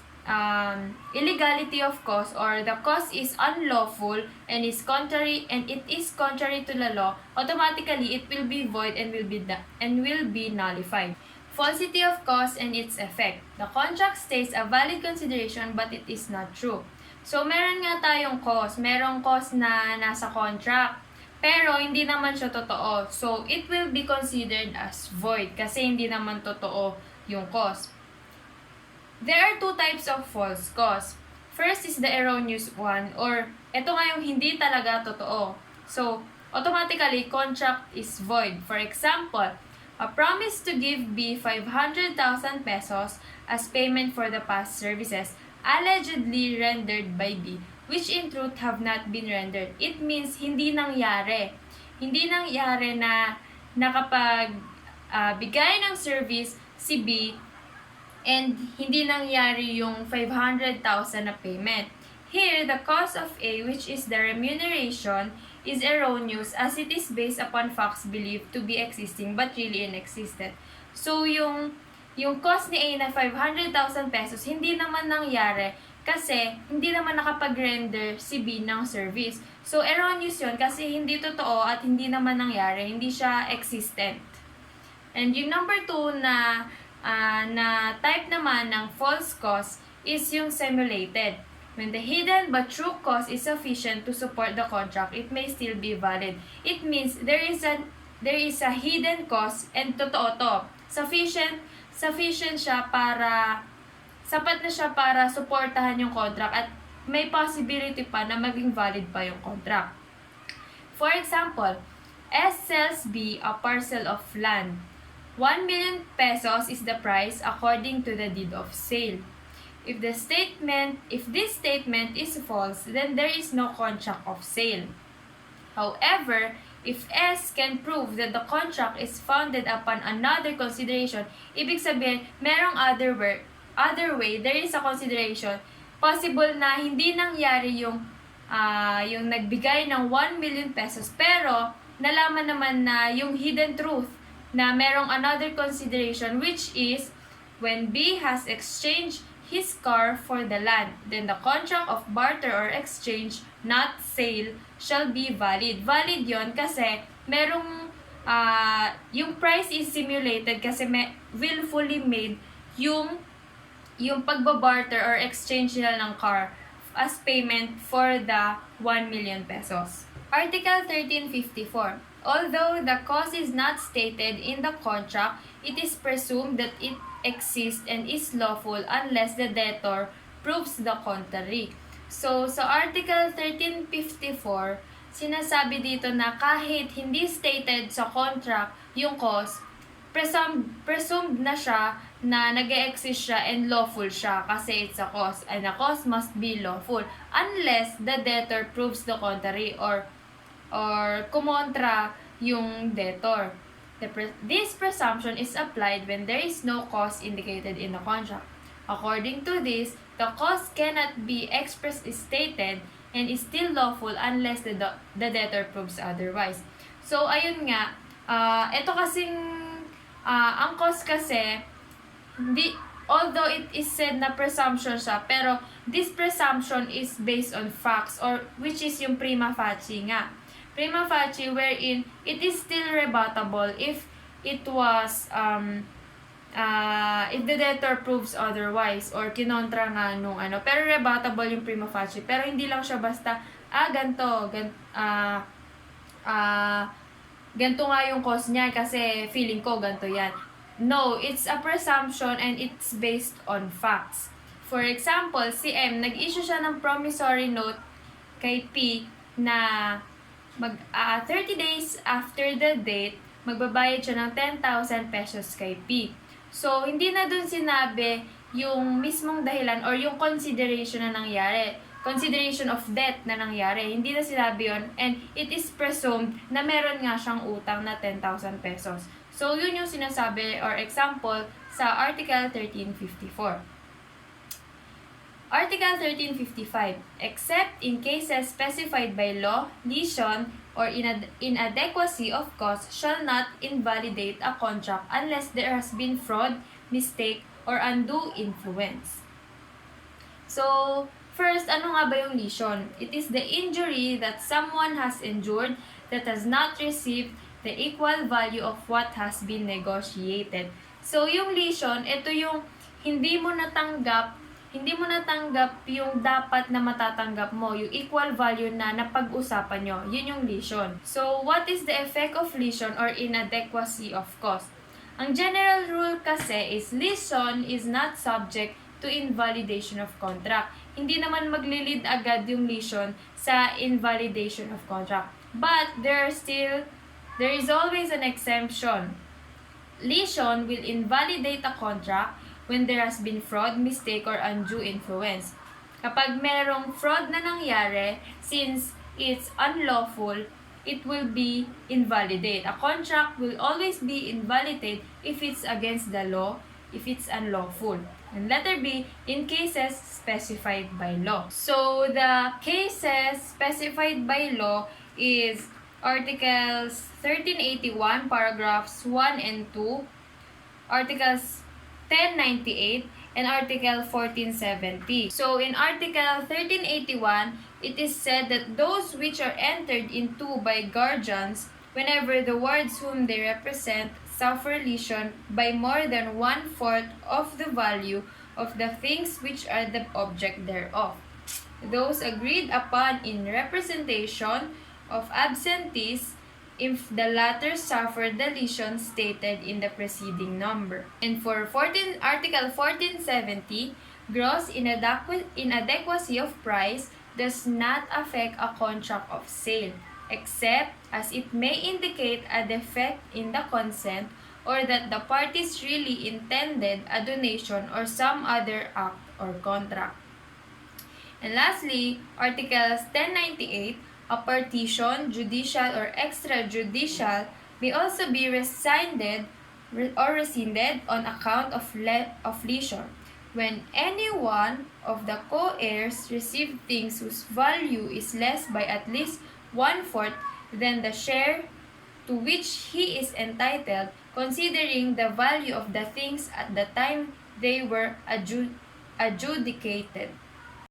illegality of cause or the cause is unlawful and it is contrary to the law, automatically it will be void and will be nullified. Falsity of cause and its effect. The contract states a valid consideration but it is not true. So, meron nga tayong cause. Merong cause na nasa contract. Pero, hindi naman siya totoo. So, it will be considered as void kasi hindi naman totoo yung cause. There are two types of false cause. First is the erroneous one or ito nga yung hindi talaga totoo. So, automatically, contract is void. For example, a promise to give B 500,000 pesos as payment for the past services allegedly rendered by B, which in truth have not been rendered. It means hindi nangyari. Hindi nangyari na nakapag bigay ng service si B and hindi nangyari yung 500,000 na payment. Here, the cause of A, which is the remuneration, is erroneous as it is based upon facts believed to be existing but really inexistent. So, yung cost ni A na 500,000 pesos, hindi naman nangyari kasi hindi naman nakapag-render si B ng service. So, erroneous yun kasi hindi totoo at hindi naman nangyari, hindi siya existent. And yung number 2 na type naman ng false cause is yung simulated. When the hidden but true cause is sufficient to support the contract, it may still be valid. It means there is a hidden cause and totoo to. Sufficient siya para sapat na siya para suportahan yung contract at may possibility pa na maging valid pa yung contract. For example, S sells B a parcel of land. 1 million pesos is the price according to the deed of sale. If this statement is false, then there is no contract of sale. However, if S can prove that the contract is founded upon another consideration, ibig sabihin, merong other way, there is a consideration, possible na hindi nangyari yung nagbigay ng 1 million pesos, pero nalaman naman na yung hidden truth na merong another consideration, which is when B has exchanged his car for the land, then the contract of barter or exchange, not sale, shall be valid. Valid yon kasi merong yung price is simulated kasi willfully made yung pagbabarter or exchange nila ng car as payment for the 1 million pesos. Article 1354. Although the cause is not stated in the contract, it is presumed that it exists and is lawful unless the debtor proves the contrary. So, sa Article 1354, sinasabi dito na kahit hindi stated sa contract yung cause, presumed na siya na nag-exist siya and lawful siya kasi it's a cause. And a cause must be lawful unless the debtor proves the contrary or kumontra yung debtor. This presumption is applied when there is no cause indicated in the contract. According to this, the cause cannot be expressly stated and is still lawful unless the debtor proves otherwise. So, ayun nga, ito kasing, ang cause kasi, although it is said na presumption siya, pero this presumption is based on facts or which is yung prima facie nga. Prima facie wherein it is still rebuttable if it was if the debtor proves otherwise or kinontra nga nung ano, pero rebuttable yung prima facie, pero hindi lang siya basta ganto nga yung cause niya kasi feeling ko ganto yan. No, it's a presumption and it's based on facts. For example, si M, nag-issue siya ng promissory note kay P na 30 days after the date, magbabayad siya ng 10,000 pesos kay P. So, hindi na dun sinabi yung mismong dahilan or yung consideration na nangyari. Consideration of debt na nangyari. Hindi na sinabi yun. And it is presumed na meron nga siyang utang na 10,000 pesos. So, yun yung sinasabi or example sa Article 1354. Article 1355. Except in cases specified by law, lesion, or inadequacy of cause shall not invalidate a contract unless there has been fraud, mistake, or undue influence. So, first, ano nga ba yung lesion? It is the injury that someone has endured that has not received the equal value of what has been negotiated. So, yung lesion, ito yung hindi mo natanggap yung dapat na matatanggap mo, yung equal value na napag-usapan nyo. Yun yung lesion. So, what is the effect of lesion or inadequacy of cost? Ang general rule kasi is lesion is not subject to invalidation of contract. Hindi naman maglilid agad yung lesion sa invalidation of contract. But there is always an exemption. Lesion will invalidate a contract when there has been fraud, mistake, or undue influence. Kapag merong fraud na nangyari, since it's unlawful, it will be invalidate. A contract will always be invalidated if it's against the law, if it's unlawful. And letter B, in cases specified by law. So, the cases specified by law is Articles 1381, paragraphs 1 and 2, Articles 1098, and Article 1470. So, in Article 1381, it is said that those which are entered into by guardians, whenever the wards whom they represent suffer lesion by more than 1/4 of the value of the things which are the object thereof, those agreed upon in representation of absentees, if the latter suffered the lesion stated in the preceding number. And for Article 1470, gross inadequacy of price does not affect a contract of sale, except as it may indicate a defect in the consent or that the parties really intended a donation or some other act or contract. And lastly, Articles 1098, a partition, judicial or extrajudicial, may also be rescinded on account of lesion, when any one of the co-heirs receive things whose value is less by at least 1/4 than the share to which he is entitled, considering the value of the things at the time they were adjudicated.